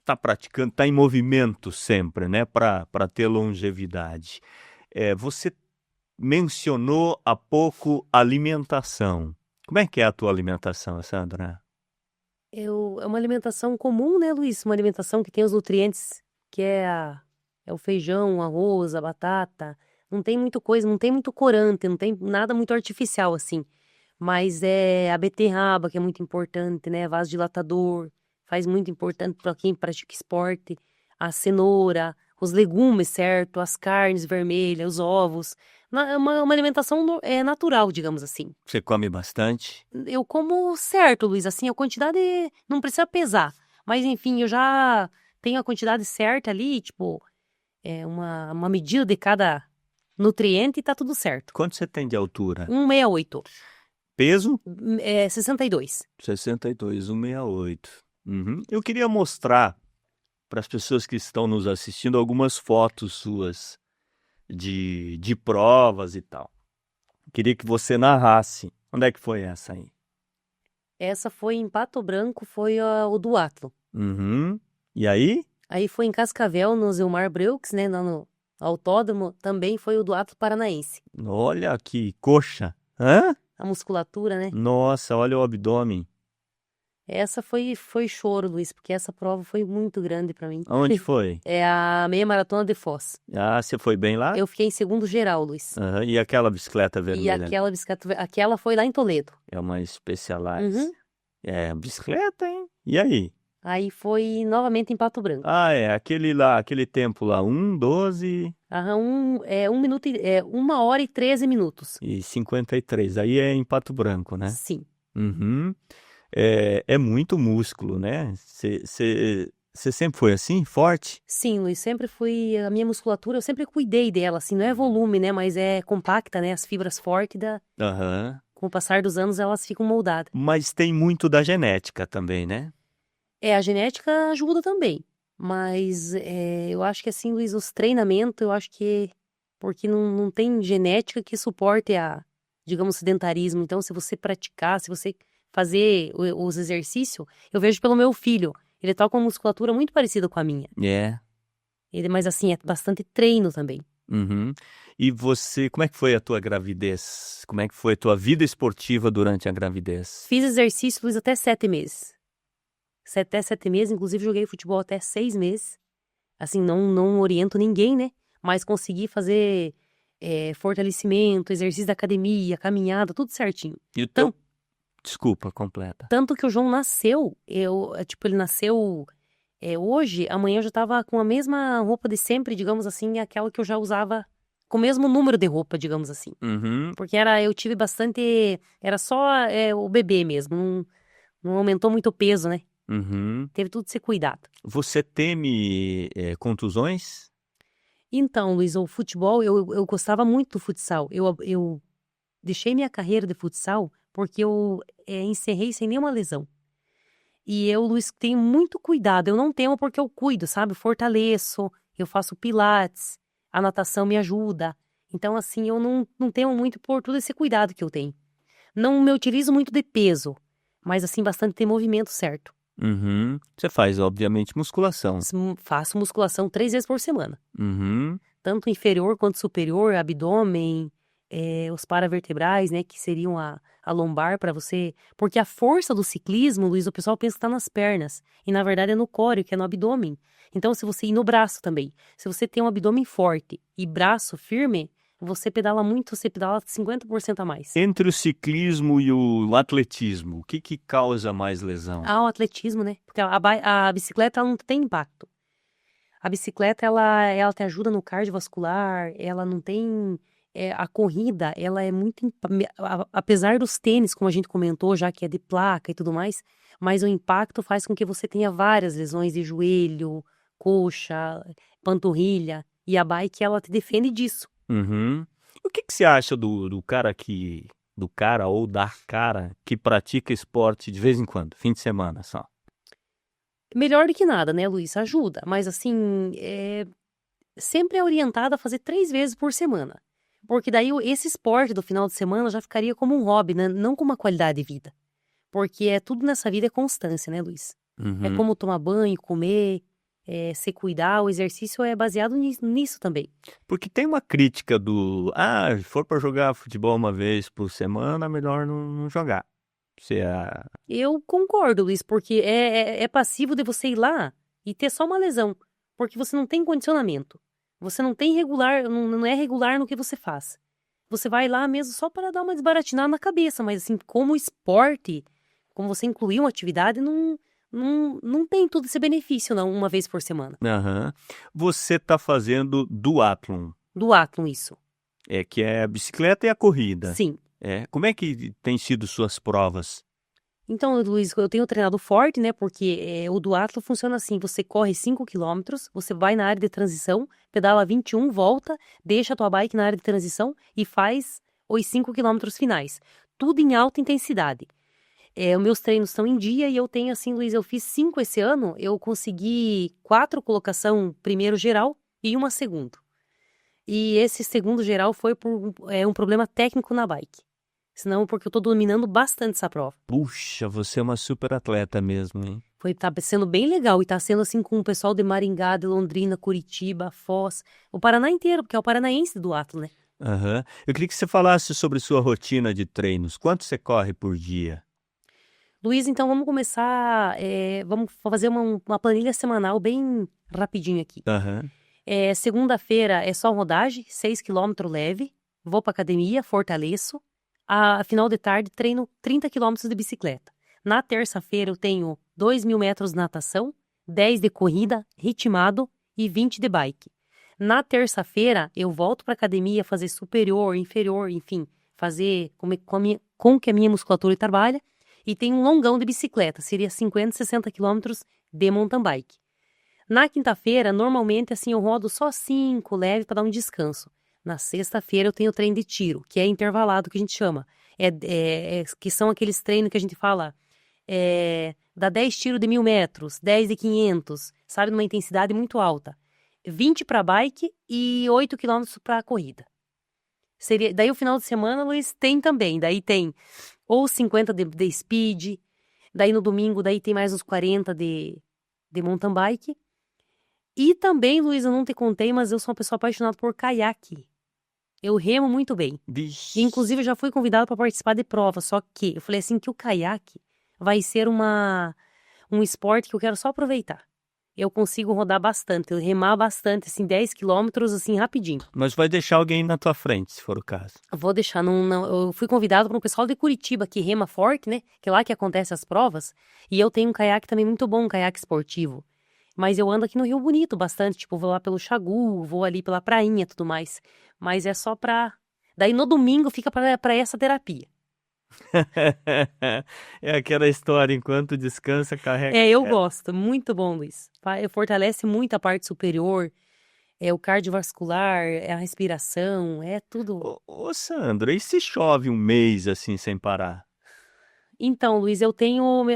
estar em movimento sempre, né, para ter longevidade. Você mencionou há pouco alimentação. Como é que é a tua alimentação, Sandra? É uma alimentação comum, né, Luiz? Uma alimentação que tem os nutrientes, que é É o feijão, o arroz, a batata. Não tem muita coisa, não tem muito corante, não tem nada muito artificial, assim. Mas é a beterraba, que é muito importante, né? Vasodilatador, faz muito importante para quem pratica esporte. A cenoura, os legumes, certo? As carnes vermelhas, os ovos. É uma alimentação natural, digamos assim. Você come bastante? Eu como certo, Luiz, assim, a quantidade não precisa pesar. Mas, enfim, eu já tenho a quantidade certa ali, tipo, uma medida de cada nutriente e tá tudo certo. Quanto você tem de altura? 1,68. Peso? 62. 62, 168. Uhum. Eu queria mostrar para as pessoas que estão nos assistindo algumas fotos suas de provas e tal. Queria que você narrasse. Onde é que foi essa aí? Essa foi em Pato Branco, foi o duatlo. Uhum. E aí? Aí foi em Cascavel, no Zilmar Breux, né, lá no autódromo, também foi o duatlo paranaense. Olha que coxa. Hã? A musculatura, né? Nossa, olha o abdômen. Essa foi choro, Luiz, porque essa prova foi muito grande pra mim. Aonde foi? É a meia maratona de Foz. Ah, você foi bem lá? Eu fiquei em segundo geral, Luiz. Aham. E aquela bicicleta E vermelha? aquela bicicleta, aquela foi lá em Toledo. É uma Specialized. Uhum. É, bicicleta, hein? E aí? Aí foi novamente em Pato Branco. Ah, é, aquele lá, aquele tempo lá, 1:12 Aham, 1 hora e 13 minutos. e 53. Aí é em Pato Branco, né? Sim. Uhum. É muito músculo, né? Você sempre foi assim, forte? Sim, Luiz, sempre fui, a minha musculatura, eu sempre cuidei dela, assim, não é volume, né, mas é compacta, né, as fibras fortes, Aham. com o passar dos anos elas ficam moldadas. Mas tem muito da genética também, né? A genética ajuda também, mas eu acho que assim, Luiz, os treinamentos, eu acho que, porque não tem genética que suporte digamos, sedentarismo, então se você praticar, se você fazer os exercícios, eu vejo pelo meu filho, ele tá com uma musculatura muito parecida com a minha. É. Mas assim, é bastante treino também. Uhum. E você, como é que foi a tua gravidez? Como é que foi a tua vida esportiva durante a gravidez? Fiz exercício, Luiz, até 7 meses. Até 7 meses, inclusive joguei futebol até 6 meses. Assim, não oriento ninguém, né? Mas consegui fazer fortalecimento, exercício da academia, caminhada, tudo certinho. E o teu... Desculpa, completa. Tanto que o João nasceu, ele nasceu hoje, amanhã eu já tava com a mesma roupa de sempre, digamos assim, aquela que eu já usava, com o mesmo número de roupa, digamos assim. Uhum. Porque eu tive bastante, era só o bebê mesmo, não aumentou muito o peso, né? Uhum. Teve tudo de ser cuidado. Você teme contusões? Então, Luiz, o futebol, eu gostava muito do futsal. Eu deixei minha carreira de futsal porque eu encerrei sem nenhuma lesão. E eu, Luiz, tenho muito cuidado. Eu não temo porque eu cuido, sabe? Eu fortaleço, eu faço pilates, a natação me ajuda. Então, assim, eu não temo muito por todo esse cuidado que eu tenho. Não me utilizo muito de peso, mas, assim, bastante de movimento certo. Uhum. Você faz, obviamente, musculação. Faço musculação 3 vezes por semana. Uhum. Tanto inferior quanto superior, abdômen, os paravertebrais, né, que seriam a lombar para você. Porque a força do ciclismo, Luiz, o pessoal pensa que está nas pernas. E na verdade é no core, que é no abdômen. Então, e no braço também. Se você tem um abdômen forte e braço firme, você pedala muito, você pedala 50% a mais. Entre o ciclismo e o atletismo, o que causa mais lesão? O atletismo, né? Porque a bicicleta ela não tem impacto. A bicicleta, ela te ajuda no cardiovascular, ela não tem... a corrida, ela é muito... Apesar dos tênis, como a gente comentou, já que é de placa e tudo mais, mas o impacto faz com que você tenha várias lesões de joelho, coxa, panturrilha, e a bike, ela te defende disso. Uhum. O que você acha do cara ou da cara que pratica esporte de vez em quando, fim de semana só? Melhor do que nada, né, Luiz? Ajuda, mas assim, sempre é orientada a fazer 3 vezes por semana. Porque daí esse esporte do final de semana já ficaria como um hobby, né? Não como uma qualidade de vida. Porque tudo nessa vida é constância, né, Luiz? Uhum. É como tomar banho, comer, se cuidar, o exercício é baseado nisso também. Porque tem uma crítica se for para jogar futebol uma vez por semana, melhor não jogar. Eu concordo, Luiz, porque é passivo de você ir lá e ter só uma lesão, porque você não tem condicionamento. Você não tem regular, não é regular no que você faz. Você vai lá mesmo só para dar uma desbaratinada na cabeça, mas assim, como esporte, como você incluir uma atividade, não tem todo esse benefício, não, uma vez por semana. Aham. Você está fazendo duatlon, Duatlon, isso. que é a bicicleta e a corrida. Sim. Como é que tem sido suas provas? Então, Luiz, eu tenho treinado forte, né? Porque o duatlo funciona assim: você corre 5 quilômetros, você vai na área de transição, pedala 21, volta, deixa a tua bike na área de transição e faz os 5 quilômetros finais. Tudo em alta intensidade. Os meus treinos estão em dia e eu tenho, assim, Luiz, eu fiz 5 esse ano, eu consegui 4 colocação primeiro geral e uma segundo. E esse segundo geral foi por um problema técnico na bike. Senão, porque eu tô dominando bastante essa prova. Puxa, você é uma super atleta mesmo, hein? Tá sendo bem legal e tá sendo assim com o pessoal de Maringá, de Londrina, Curitiba, Foz, o Paraná inteiro, porque é o paranaense do duatlo, né? Aham. Eu queria que você falasse sobre sua rotina de treinos. Quanto você corre por dia? Luiz, então vamos começar, vamos fazer uma planilha semanal bem rapidinho aqui. Aham. Segunda-feira é só rodagem, 6 quilômetros leve, vou pra academia, fortaleço. A final de tarde treino 30 quilômetros de bicicleta. Na terça-feira eu tenho 2.000 metros de natação, 10 de corrida, ritmado e 20 de bike. Na terça-feira eu volto para academia fazer superior, inferior, enfim, fazer com que a minha musculatura trabalha. E tem um longão de bicicleta, seria 50, 60 quilômetros de mountain bike. Na quinta-feira, normalmente assim eu rodo só 5 leve para dar um descanso. Na sexta-feira eu tenho treino de tiro, que é intervalado, que a gente chama. Que são aqueles treinos que a gente fala, dá 10 tiros de 1.000 metros, 10 de 500, sabe, numa intensidade muito alta. 20 para bike e 8 quilômetros para corrida. Daí o final de semana, Luiz, tem também. Daí tem ou 50 de speed, daí no domingo daí tem mais uns 40 de mountain bike. E também, Luiz, eu não te contei, mas eu sou uma pessoa apaixonada por caiaque. Eu remo muito bem. Vixe. Inclusive, eu já fui convidada para participar de prova, só que eu falei assim que o caiaque vai ser um esporte que eu quero só aproveitar. Eu consigo rodar bastante, eu remar bastante, assim, 10 quilômetros, assim, rapidinho. Mas vai deixar alguém na tua frente, se for o caso. Vou deixar, eu fui convidada para um pessoal de Curitiba que rema forte, né? Que é lá que acontecem as provas. E eu tenho um caiaque também muito bom, um caiaque esportivo. Mas eu ando aqui no Rio Bonito bastante, tipo, vou lá pelo Xagu, vou ali pela prainha e tudo mais. Mas é só pra... Daí no domingo fica pra essa terapia. É aquela história, enquanto descansa, carrega. Eu gosto, muito bom, Luiz. Fortalece muito a parte superior, o cardiovascular, a respiração, é tudo. Ô, Sandra, e se chove um mês assim sem parar? Então, Luiz, eu tenho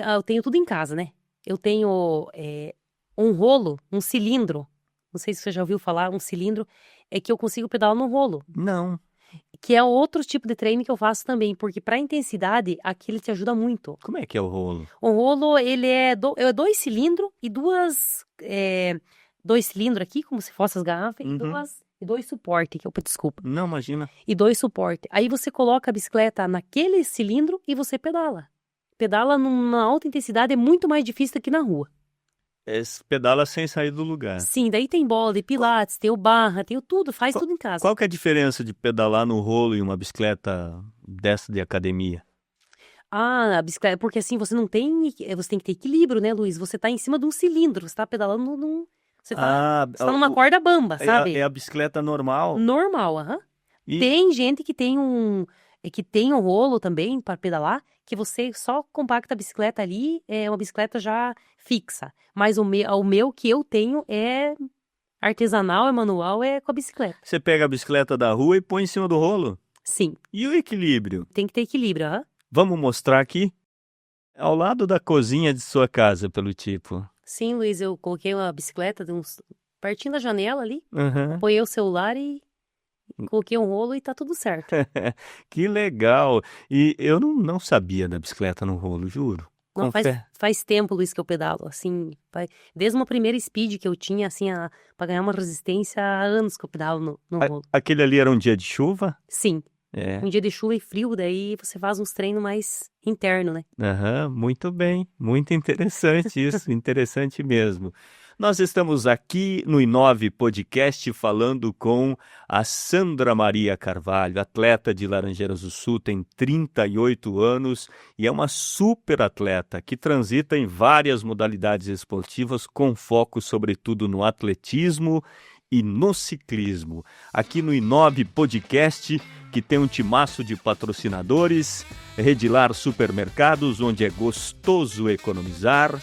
tudo em casa, né? Eu tenho um rolo, um cilindro. Não sei se você já ouviu falar, um cilindro, que eu consigo pedalar no rolo. Não. Que é outro tipo de treino que eu faço também, porque para intensidade, aquele te ajuda muito. Como é que é o rolo? O rolo, ele é 2 cilindros e dois cilindros aqui, como se fossem as garrafas, e dois suportes, desculpa. Não, imagina. E 2 suportes. Aí você coloca a bicicleta naquele cilindro e você pedala. Pedala numa alta intensidade, é muito mais difícil do que na rua. Pedala sem sair do lugar. Sim, daí tem bola de pilates, tem o barra, tem o tudo, faz tudo em casa. Qual que é a diferença de pedalar no rolo e uma bicicleta dessa de academia? A bicicleta, porque assim, você tem que ter equilíbrio, né, Luiz? Você tá em cima de um cilindro, você tá pedalando você tá numa corda bamba, sabe? É a bicicleta normal? Normal, aham. E- Tem gente que tem um rolo também para pedalar, que você só compacta a bicicleta ali, é uma bicicleta já fixa. Mas o meu que eu tenho é artesanal, é manual, é com a bicicleta. Você pega a bicicleta da rua e põe em cima do rolo? Sim, E o equilíbrio? tem que ter equilíbrio, aham. Vamos mostrar aqui? Ao lado da cozinha de sua casa, pelo tipo. Sim, Luiz, eu coloquei uma bicicleta pertinho da janela ali, Aham. apoiei o celular e coloquei um rolo e tá tudo certo. Que legal! E eu não sabia da bicicleta no rolo, juro. Não, faz tempo, Luiz, que eu pedalo, assim, desde uma primeira speed que eu tinha, assim, pra ganhar uma resistência, há anos que eu pedalo no rolo. Aquele ali era um dia de chuva? Sim, É. um dia de chuva e frio, daí você faz uns treinos mais internos, né? Aham, muito bem. Muito interessante isso, interessante mesmo. Nós estamos aqui no Inove Podcast falando com a Sandra Maria Carvalho, atleta de Laranjeiras do Sul, tem 38 anos e é uma super atleta que transita em várias modalidades esportivas com foco sobretudo no atletismo e no ciclismo. Aqui no Inove Podcast, que tem um timaço de patrocinadores, Redilar Supermercados, onde é gostoso economizar,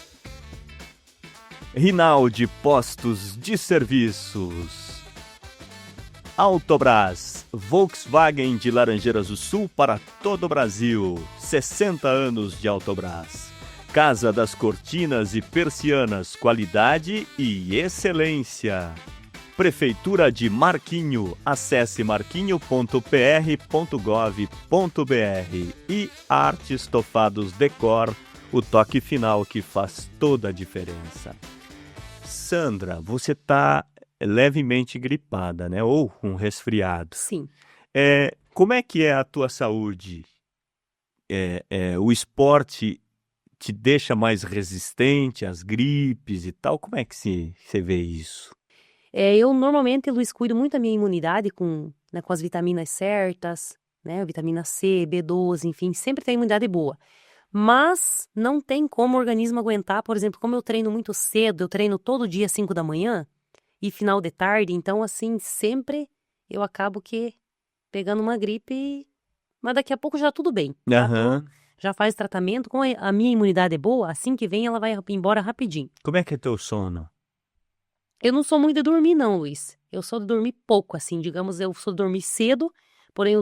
Rinaldi Postos de Serviços, Autobrás, Volkswagen de Laranjeiras do Sul para todo o Brasil, 60 anos de Autobrás, Casa das Cortinas e Persianas, qualidade e excelência. Prefeitura de Marquinho, acesse marquinho.pr.gov.br e Arte Estofados Decor, o toque final que faz toda a diferença. Sandra, você está levemente gripada, né? Ou com resfriado. Sim. Como é que é a tua saúde? O esporte te deixa mais resistente às gripes e tal? Como é que você vê isso? Eu normalmente, Luiz, cuido muito da minha imunidade com as vitaminas certas, né? Vitamina C, B12, enfim, sempre tem imunidade boa. Mas não tem como o organismo aguentar, por exemplo, como eu treino muito cedo, eu treino todo dia às 5 da manhã e final de tarde, então assim, sempre eu acabo pegando uma gripe, mas daqui a pouco já tudo bem. Aham. Já faz tratamento, como a minha imunidade é boa, assim que vem ela vai embora rapidinho. Como é que é teu sono? Eu não sou muito de dormir não, Luiz. Eu sou de dormir pouco, assim, digamos, eu sou de dormir cedo, porém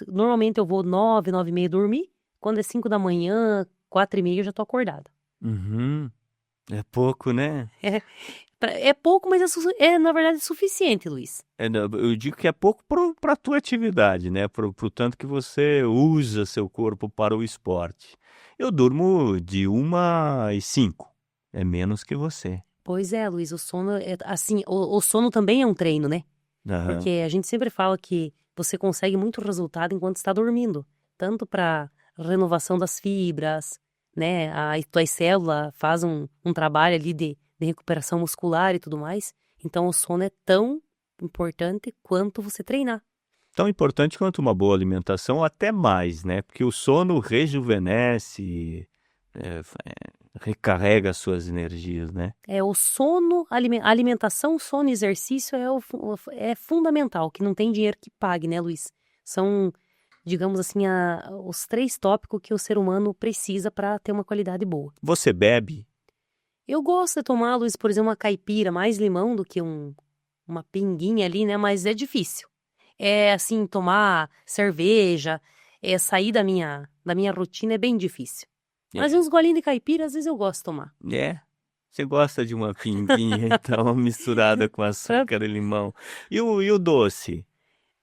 normalmente eu vou 9, 9h30 dormir. Quando é 5 da manhã, 4h30 eu já tô acordada. Uhum. É pouco, né? É pouco, mas na verdade suficiente, Luiz. Eu digo que é pouco para a tua atividade, né? Pro tanto que você usa seu corpo para o esporte. Eu durmo de 1h05, é menos que você. Pois é, Luiz, o sono assim, o sono também é um treino, né? Aham. Porque a gente sempre fala que você consegue muito resultado enquanto está dormindo, tanto para renovação das fibras, né? As tuas células fazem um trabalho ali de recuperação muscular e tudo mais. Então o sono é tão importante quanto você treinar. Tão importante quanto uma boa alimentação, ou até mais, né? Porque o sono rejuvenesce, recarrega as suas energias, né? O sono, alimentação, sono e exercício é fundamental, que não tem dinheiro que pague, né, Luiz? São, digamos assim, os 3 tópicos que o ser humano precisa para ter uma qualidade boa. Você bebe? Eu gosto de tomar, Luiz, por exemplo, uma caipira, mais limão do que uma pinguinha ali, né? Mas é difícil. Assim, tomar cerveja, sair da minha rotina é bem difícil. Mas uns golinhos de caipira, às vezes eu gosto de tomar. Você gosta de uma pinguinha, então, misturada com açúcar e limão. E o doce?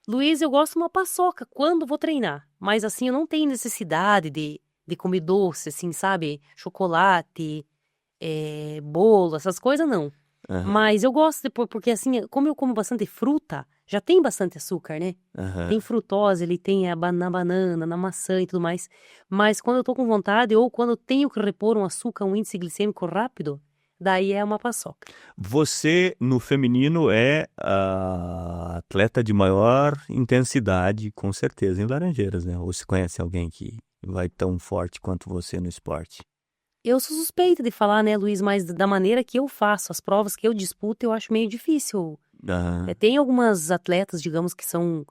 Luiz, eu gosto de uma paçoca quando vou treinar. Mas assim, eu não tenho necessidade de comer doce, assim, sabe? Chocolate, bolo, essas coisas não. Aham, Mas eu gosto de pôr, porque assim, como eu como bastante fruta, já tem bastante açúcar, né? aham. Tem frutose, ele tem na banana, na maçã e tudo mais. Mas quando eu tô com vontade ou quando eu tenho que repor um açúcar, um índice glicêmico rápido, daí é uma paçoca. Você, no feminino, é a atleta de maior intensidade, com certeza, em Laranjeiras, né? Ou se conhece alguém que vai tão forte quanto você no esporte? Eu sou suspeita de falar, né, Luiz, mas da maneira que eu faço, as provas que eu disputo, eu acho meio difícil. Aham. Tem algumas atletas, digamos, que são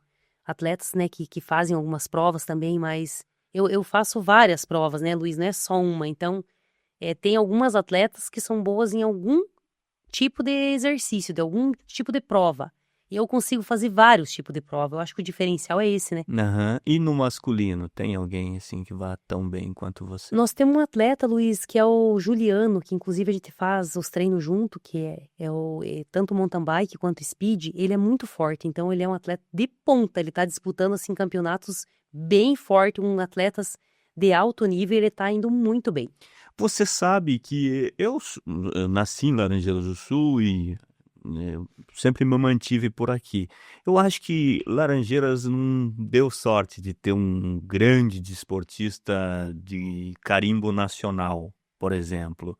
atletas, né, que fazem algumas provas também, mas eu faço várias provas, né, Luiz, não é só uma. Então, tem algumas atletas que são boas em algum tipo de exercício, de algum tipo de prova. E eu consigo fazer vários tipos de prova. Eu acho que o diferencial é esse, né? Aham. E no masculino, tem alguém assim que vá tão bem quanto você? Nós temos um atleta, Luiz, que é o Juliano, que inclusive a gente faz os treinos junto, que tanto mountain bike quanto speed, ele é muito forte, então ele é um atleta de ponta, ele tá disputando assim campeonatos bem forte, atletas de alto nível, ele tá indo muito bem. Você sabe que eu nasci em Laranjeiras do Sul e eu sempre me mantive por aqui. Eu acho que Laranjeiras não deu sorte de ter um grande desportista de carimbo nacional, por exemplo.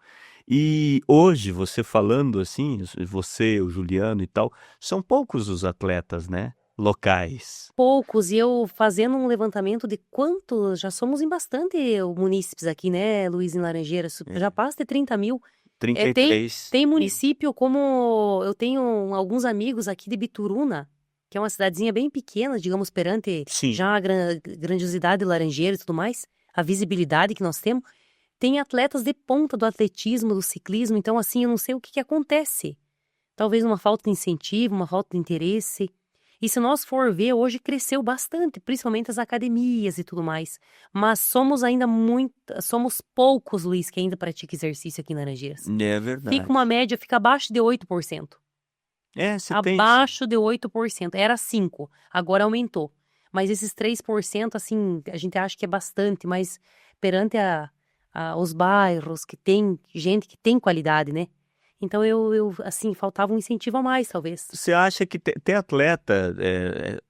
E hoje, você falando assim, você, o Juliano e tal, são poucos os atletas, né, locais. Poucos, e eu fazendo um levantamento de quantos, já somos em bastante munícipes aqui, né, Luiz, em Laranjeiras, já É. passa de 30.000. É, tem, 33. tem município como, eu tenho alguns amigos aqui de Bituruna, que é uma cidadezinha bem pequena, digamos, perante Sim. já a grandiosidade de Laranjeiras e tudo mais, a visibilidade que nós temos. Tem atletas de ponta do atletismo, do ciclismo, então assim, eu não sei o que acontece. Talvez uma falta de incentivo, uma falta de interesse. E se nós for ver, hoje cresceu bastante, principalmente as academias e tudo mais. Mas somos ainda somos poucos, Luiz, que ainda pratica exercício aqui em Laranjeiras. É Fica uma verdade. média, fica abaixo de 8%. É, você tem. Abaixo de 8%. Era 5%, agora aumentou. Mas esses 3%, assim, a gente acha que é bastante, mas perante os bairros que tem gente que tem qualidade, né? Então assim, faltava um incentivo a mais, talvez. Você acha que ter atleta,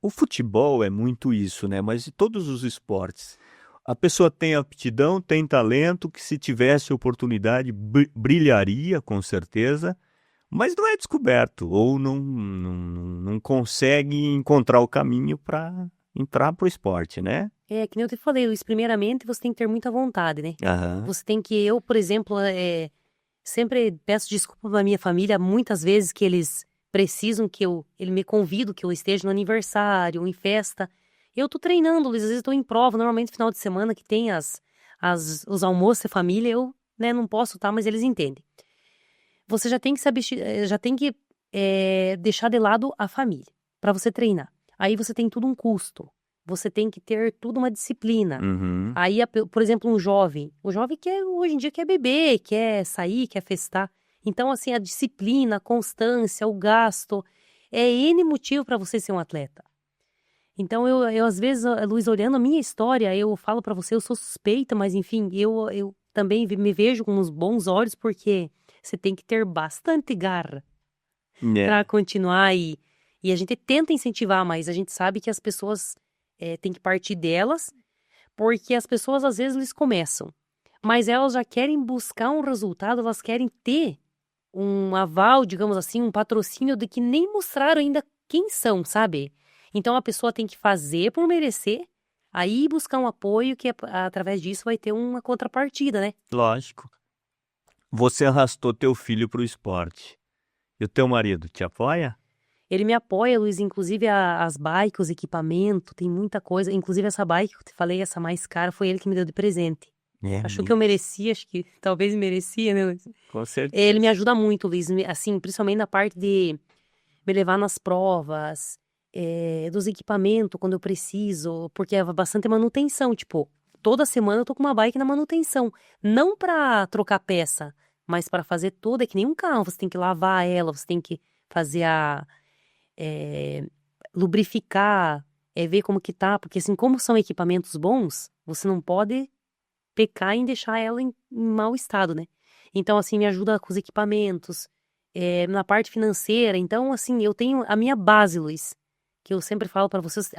o futebol é muito isso, né? Mas de todos os esportes, a pessoa tem aptidão, tem talento, que se tivesse oportunidade brilharia, com certeza, mas não é descoberto ou não consegue encontrar o caminho para entrar para o esporte, né? É, que nem eu te falei, Luiz, primeiramente você tem que ter muita vontade, né? Aham. Você tem que, eu, por exemplo, sempre peço desculpa pra minha família, muitas vezes que eles precisam ele me convido que eu esteja no aniversário, ou em festa. Eu tô treinando, Luiz, às vezes eu tô em prova, normalmente final de semana que tem os almoços de família, eu, né, não posso estar, mas eles entendem. Você já tem que deixar de lado a família para você treinar. Aí você tem tudo um custo. Você tem que ter tudo uma disciplina. Uhum. Aí, por exemplo, o jovem quer, hoje em dia quer beber, quer sair, quer festar. Então, assim, a disciplina, a constância, o gasto, é N motivo para você ser um atleta. Então, eu às vezes, Luiz, olhando a minha história, eu falo para você, eu sou suspeita, mas enfim, eu também me vejo com uns bons olhos, porque você tem que ter bastante garra para É. continuar e a gente tenta incentivar, mas a gente sabe que as pessoas têm que partir delas, porque as pessoas às vezes eles começam, mas elas já querem buscar um resultado, elas querem ter um aval, digamos assim, um patrocínio de que nem mostraram ainda quem são, sabe? Então a pessoa tem que fazer por merecer, aí buscar um apoio que através disso vai ter uma contrapartida, né? Lógico. Você arrastou teu filho para o esporte. E o teu marido te apoia? Ele me apoia, Luiz, inclusive as bikes, os equipamentos, tem muita coisa. Inclusive essa bike que eu te falei, essa mais cara, foi ele que me deu de presente. É Achou que eu mesmo. merecia, acho que talvez merecia, né, Luiz? Com Ele me certeza. ajuda muito, Luiz, assim, principalmente na parte de me levar nas provas, dos equipamentos quando eu preciso, porque é bastante manutenção, tipo, toda semana eu tô com uma bike na manutenção, não pra trocar peça, mas pra fazer tudo, é que nem um carro, você tem que lavar ela, você tem que fazer eh, lubrificar, ver como que tá, porque assim, como são equipamentos bons, você não pode pecar em deixar ela em mau estado, né? Então, assim, me ajuda com os equipamentos, na parte financeira. Então, assim, eu tenho a minha base, Luiz, que eu sempre falo pra vocês.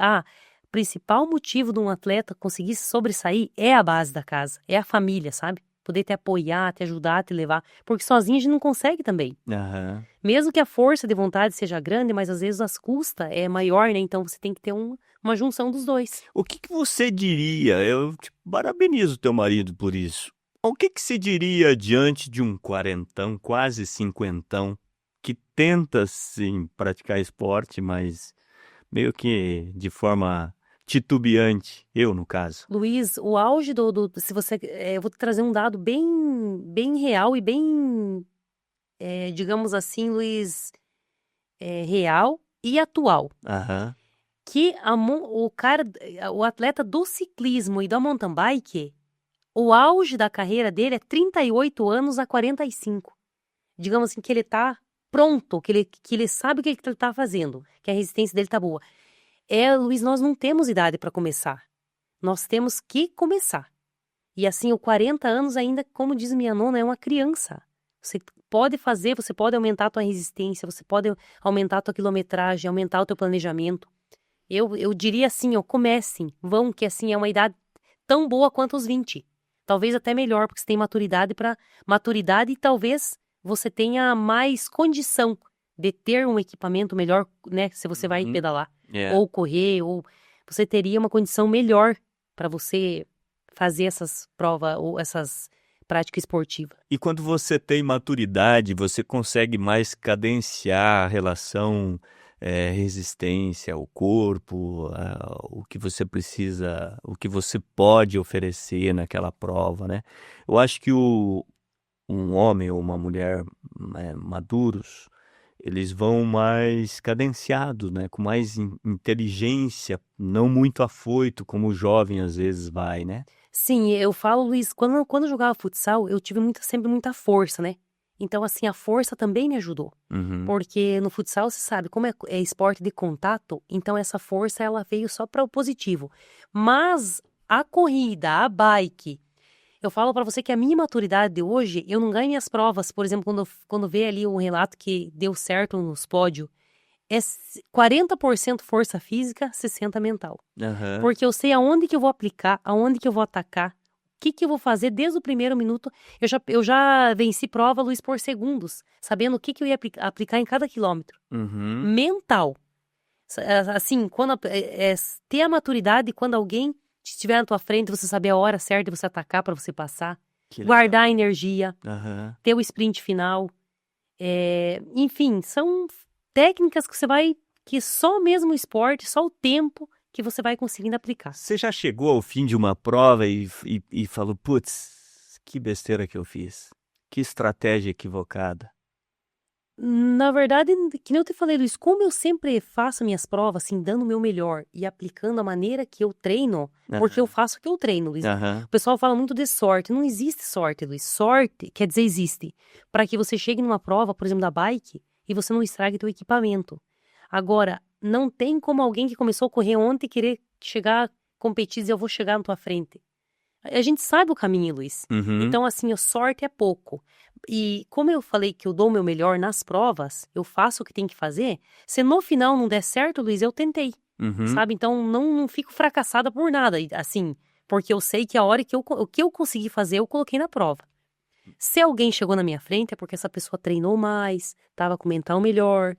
Principal motivo de um atleta conseguir se sobressair é a base da casa, é a família, sabe? Poder te apoiar, te ajudar, te levar. Porque sozinho a gente não consegue também. Aham. Mesmo que a força de vontade seja grande, mas às vezes as custas é maior, né? Então você tem que ter uma junção dos dois. O que você diria? Eu te parabenizo teu marido por isso. O que você diria diante de um quarentão, quase cinquentão, que tenta sim praticar esporte, mas meio que de forma titubeante, eu no caso. Luiz, o auge se você, eu vou te trazer um dado bem real e bem, digamos assim, Luiz, real e atual. Aham. Que o atleta do ciclismo e da mountain bike, o auge da carreira dele é 38 anos a 45. Digamos assim, que ele tá pronto, que ele sabe o que ele tá fazendo, que a resistência dele tá boa. Luiz, nós não temos idade para começar. Nós temos que começar. E assim, o 40 anos ainda, como diz minha nona, é uma criança. Você pode fazer, você pode aumentar a tua resistência, você pode aumentar a tua quilometragem, aumentar o teu planejamento. Eu diria assim, comecem, vão, que assim, é uma idade tão boa quanto os 20. talvez até melhor, porque você tem maturidade e talvez você tenha mais condição de ter um equipamento melhor, né? Se você vai pedalar, ou correr, ou você teria uma condição melhor para você fazer essas provas ou essas práticas esportivas. E quando você tem maturidade, você consegue mais cadenciar a relação resistência ao corpo, o que você precisa, o que você pode oferecer naquela prova, né? Eu acho que um homem ou uma mulher maduros, eles vão mais cadenciados, né? Com mais inteligência, não muito afoito, como o jovem às vezes vai, né? Sim, eu falo, Luiz, quando eu jogava futsal, eu tive sempre muita força, né? Então, assim, a força também me ajudou. Porque no futsal, você sabe, como é esporte de contato, então essa força, ela veio só para o positivo. Mas a corrida, a bike, eu falo para você que a minha maturidade de hoje, eu não ganho minhas provas, por exemplo, quando vê ali um relato que deu certo nos pódios, é 40% força física, 60% mental. Porque eu sei aonde que eu vou aplicar, aonde que eu vou atacar, o que eu vou fazer desde o primeiro minuto. Eu já venci prova, Luiz, por segundos, sabendo o que eu ia aplicar em cada quilômetro. Mental. Assim, ter a maturidade quando alguém estiver na tua frente, você saber a hora certa de você atacar para você passar. Guardar a energia, ter o sprint final. Enfim, são técnicas que só mesmo o esporte, só o tempo que você vai conseguindo aplicar. Você já chegou ao fim de uma prova e falou, putz, que besteira que eu fiz, que estratégia equivocada? Na verdade, que nem eu te falei, Luiz, como eu sempre faço minhas provas, assim, dando o meu melhor e aplicando a maneira que eu treino, porque eu faço o que eu treino, Luiz. O pessoal fala muito de sorte. Não existe sorte, Luiz. Sorte, quer dizer, existe. Para que você chegue numa prova, por exemplo, da bike, e você não estrague teu equipamento. Agora, não tem como alguém que começou a correr ontem querer chegar, competir e dizer, eu vou chegar na tua frente. A gente sabe o caminho, Luiz. Então, assim, a sorte é pouco. E como eu falei que eu dou o meu melhor nas provas, eu faço o que tem que fazer, se no final não der certo, Luiz, eu tentei, sabe? Então, não fico fracassada por nada, assim, porque eu sei que a hora que o que eu consegui fazer, eu coloquei na prova. Se alguém chegou na minha frente, é porque essa pessoa treinou mais, estava com o mental melhor,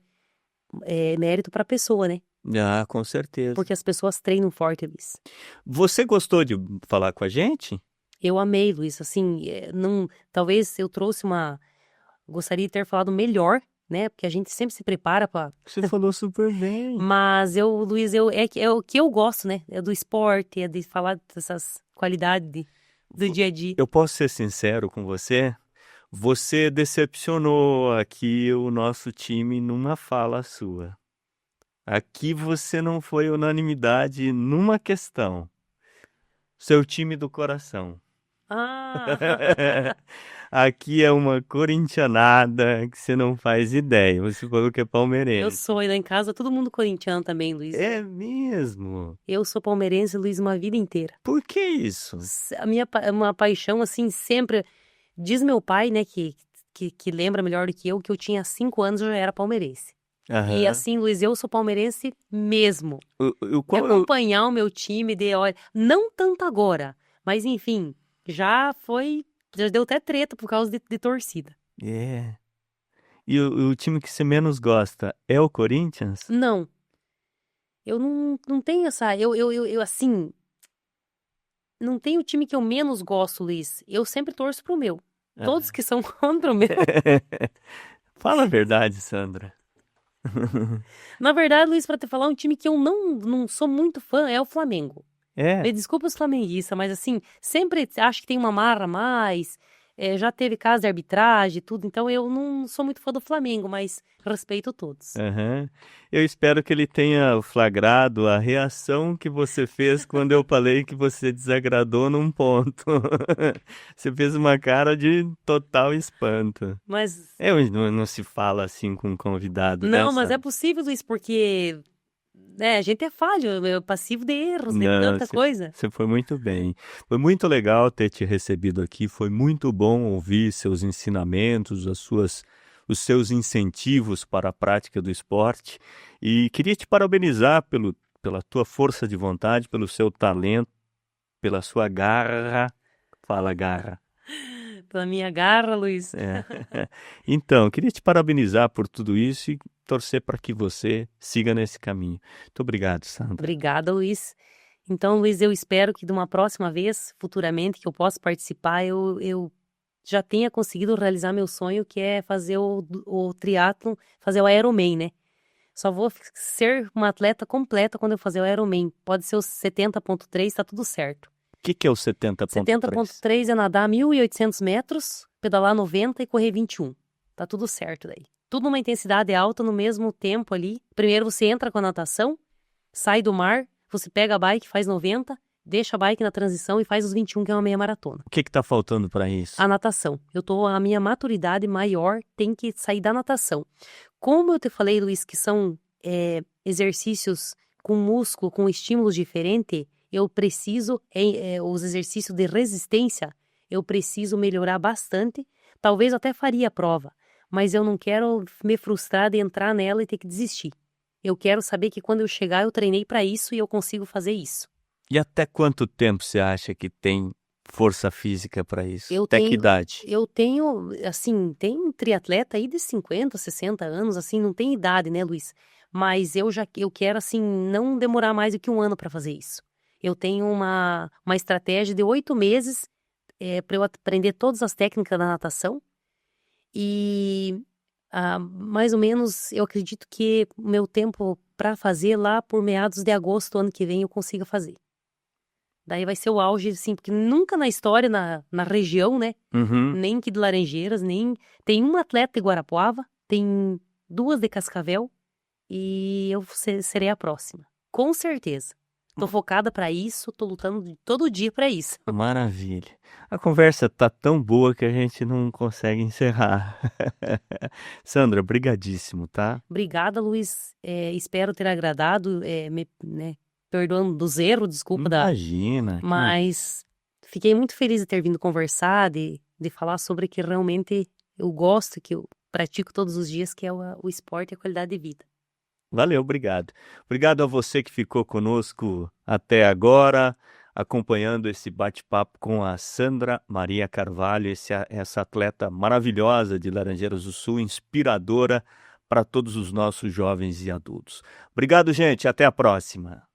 mérito para a pessoa, né? Ah, com certeza. Porque as pessoas treinam forte, Luiz. Você gostou de falar com a gente? Eu amei, Luiz, assim, talvez eu trouxe gostaria de ter falado melhor, né, porque a gente sempre se prepara para... Você falou super bem. Mas Luiz, é o que eu gosto, né, é do esporte, é de falar dessas qualidades do dia a dia. Eu posso ser sincero com você? Você decepcionou aqui o nosso time numa fala sua. Aqui você não foi unanimidade numa questão. Seu time do coração. Aqui é uma corintianada que você não faz ideia. Você falou que é palmeirense. Eu sou, e lá em casa todo mundo corintiano também, Luiz. É mesmo? Eu sou palmeirense, Luiz, uma vida inteira. Por que isso? Uma paixão, assim, sempre... Diz meu pai, né, que lembra melhor do que eu tinha 5 anos, eu já era palmeirense. E assim, Luiz, eu sou palmeirense mesmo. De acompanhar o meu time, olha, não tanto agora, mas enfim, já deu até treta por causa de torcida. E o time que você menos gosta é o Corinthians? Não. Eu não tenho essa... Eu assim... Não tenho o time que eu menos gosto, Luiz. Eu sempre torço pro meu. Todos que são contra o meu. Fala a verdade, Sandra. Na verdade, Luiz, pra te falar, um time que eu não sou muito fã é o Flamengo. Me desculpa os flamenguistas, mas assim, sempre acho que tem uma marra a mais, já teve caso de arbitragem e tudo, então eu não sou muito fã do Flamengo, mas respeito todos. Eu espero que ele tenha flagrado a reação que você fez quando eu falei que você desagradou num ponto. Você fez uma cara de total espanto. Mas... Não se fala assim com um convidado. Não, mas é possível, Luiz, porque... a gente é falho, é passivo de erros, de tanta coisa. Você foi muito bem. Foi muito legal ter te recebido aqui. Foi muito bom ouvir seus ensinamentos, os seus incentivos para a prática do esporte. E queria te parabenizar pela tua força de vontade, pelo seu talento, pela sua garra. Fala, garra. Pela minha garra, Luiz. É. Então, queria te parabenizar por tudo isso e torcer para que você siga nesse caminho. Muito obrigado, Sandra. Obrigada, Luiz. Então, Luiz, eu espero que de uma próxima vez, futuramente, que eu possa participar, eu já tenha conseguido realizar meu sonho, que é fazer o triatlon, fazer o Ironman, né? Só vou ser uma atleta completa quando eu fazer o Ironman. Pode ser o 70.3, tá tudo certo. O que é o 70.3? 70.3 é nadar 1.800 metros, pedalar 90 e correr 21. Tá tudo certo daí. Tudo numa intensidade alta no mesmo tempo ali. Primeiro você entra com a natação, sai do mar, você pega a bike, faz 90, deixa a bike na transição e faz os 21, que é uma meia maratona. O que está faltando para isso? A natação. A minha maturidade maior tem que sair da natação. Como eu te falei, Luiz, que são exercícios com músculo, com estímulos diferentes, eu preciso, os exercícios de resistência, eu preciso melhorar bastante. Talvez eu até faria a prova, mas eu não quero me frustrar de entrar nela e ter que desistir. Eu quero saber que quando eu chegar, eu treinei para isso e eu consigo fazer isso. E até quanto tempo você acha que tem força física para isso? Até que idade? Eu tenho, assim, tem triatleta aí de 50, 60 anos, assim, não tem idade, né, Luiz? Mas eu quero, assim, não demorar mais do que um ano para fazer isso. Eu tenho uma estratégia de 8 meses para eu aprender todas as técnicas da natação e mais ou menos eu acredito que o meu tempo para fazer lá por meados de agosto, ano que vem, eu consiga fazer. Daí vai ser o auge, assim, porque nunca na história, na região, né? Uhum. Nem que de Laranjeiras, nem... Tem uma atleta de Guarapuava, tem 2 de Cascavel e eu serei a próxima. Com certeza. Tô focada para isso, tô lutando todo dia para isso. Maravilha. A conversa tá tão boa que a gente não consegue encerrar. Sandra, brigadíssimo, tá? Obrigada, Luiz. Espero ter agradado, perdoando dos erros, desculpa. Imagina. Mas fiquei muito feliz de ter vindo conversar, de falar sobre o que realmente eu gosto, que eu pratico todos os dias, que é o esporte e a qualidade de vida. Valeu, obrigado. Obrigado a você que ficou conosco até agora, acompanhando esse bate-papo com a Sandra Maria Carvalho, essa atleta maravilhosa de Laranjeiras do Sul, inspiradora para todos os nossos jovens e adultos. Obrigado, gente. Até a próxima.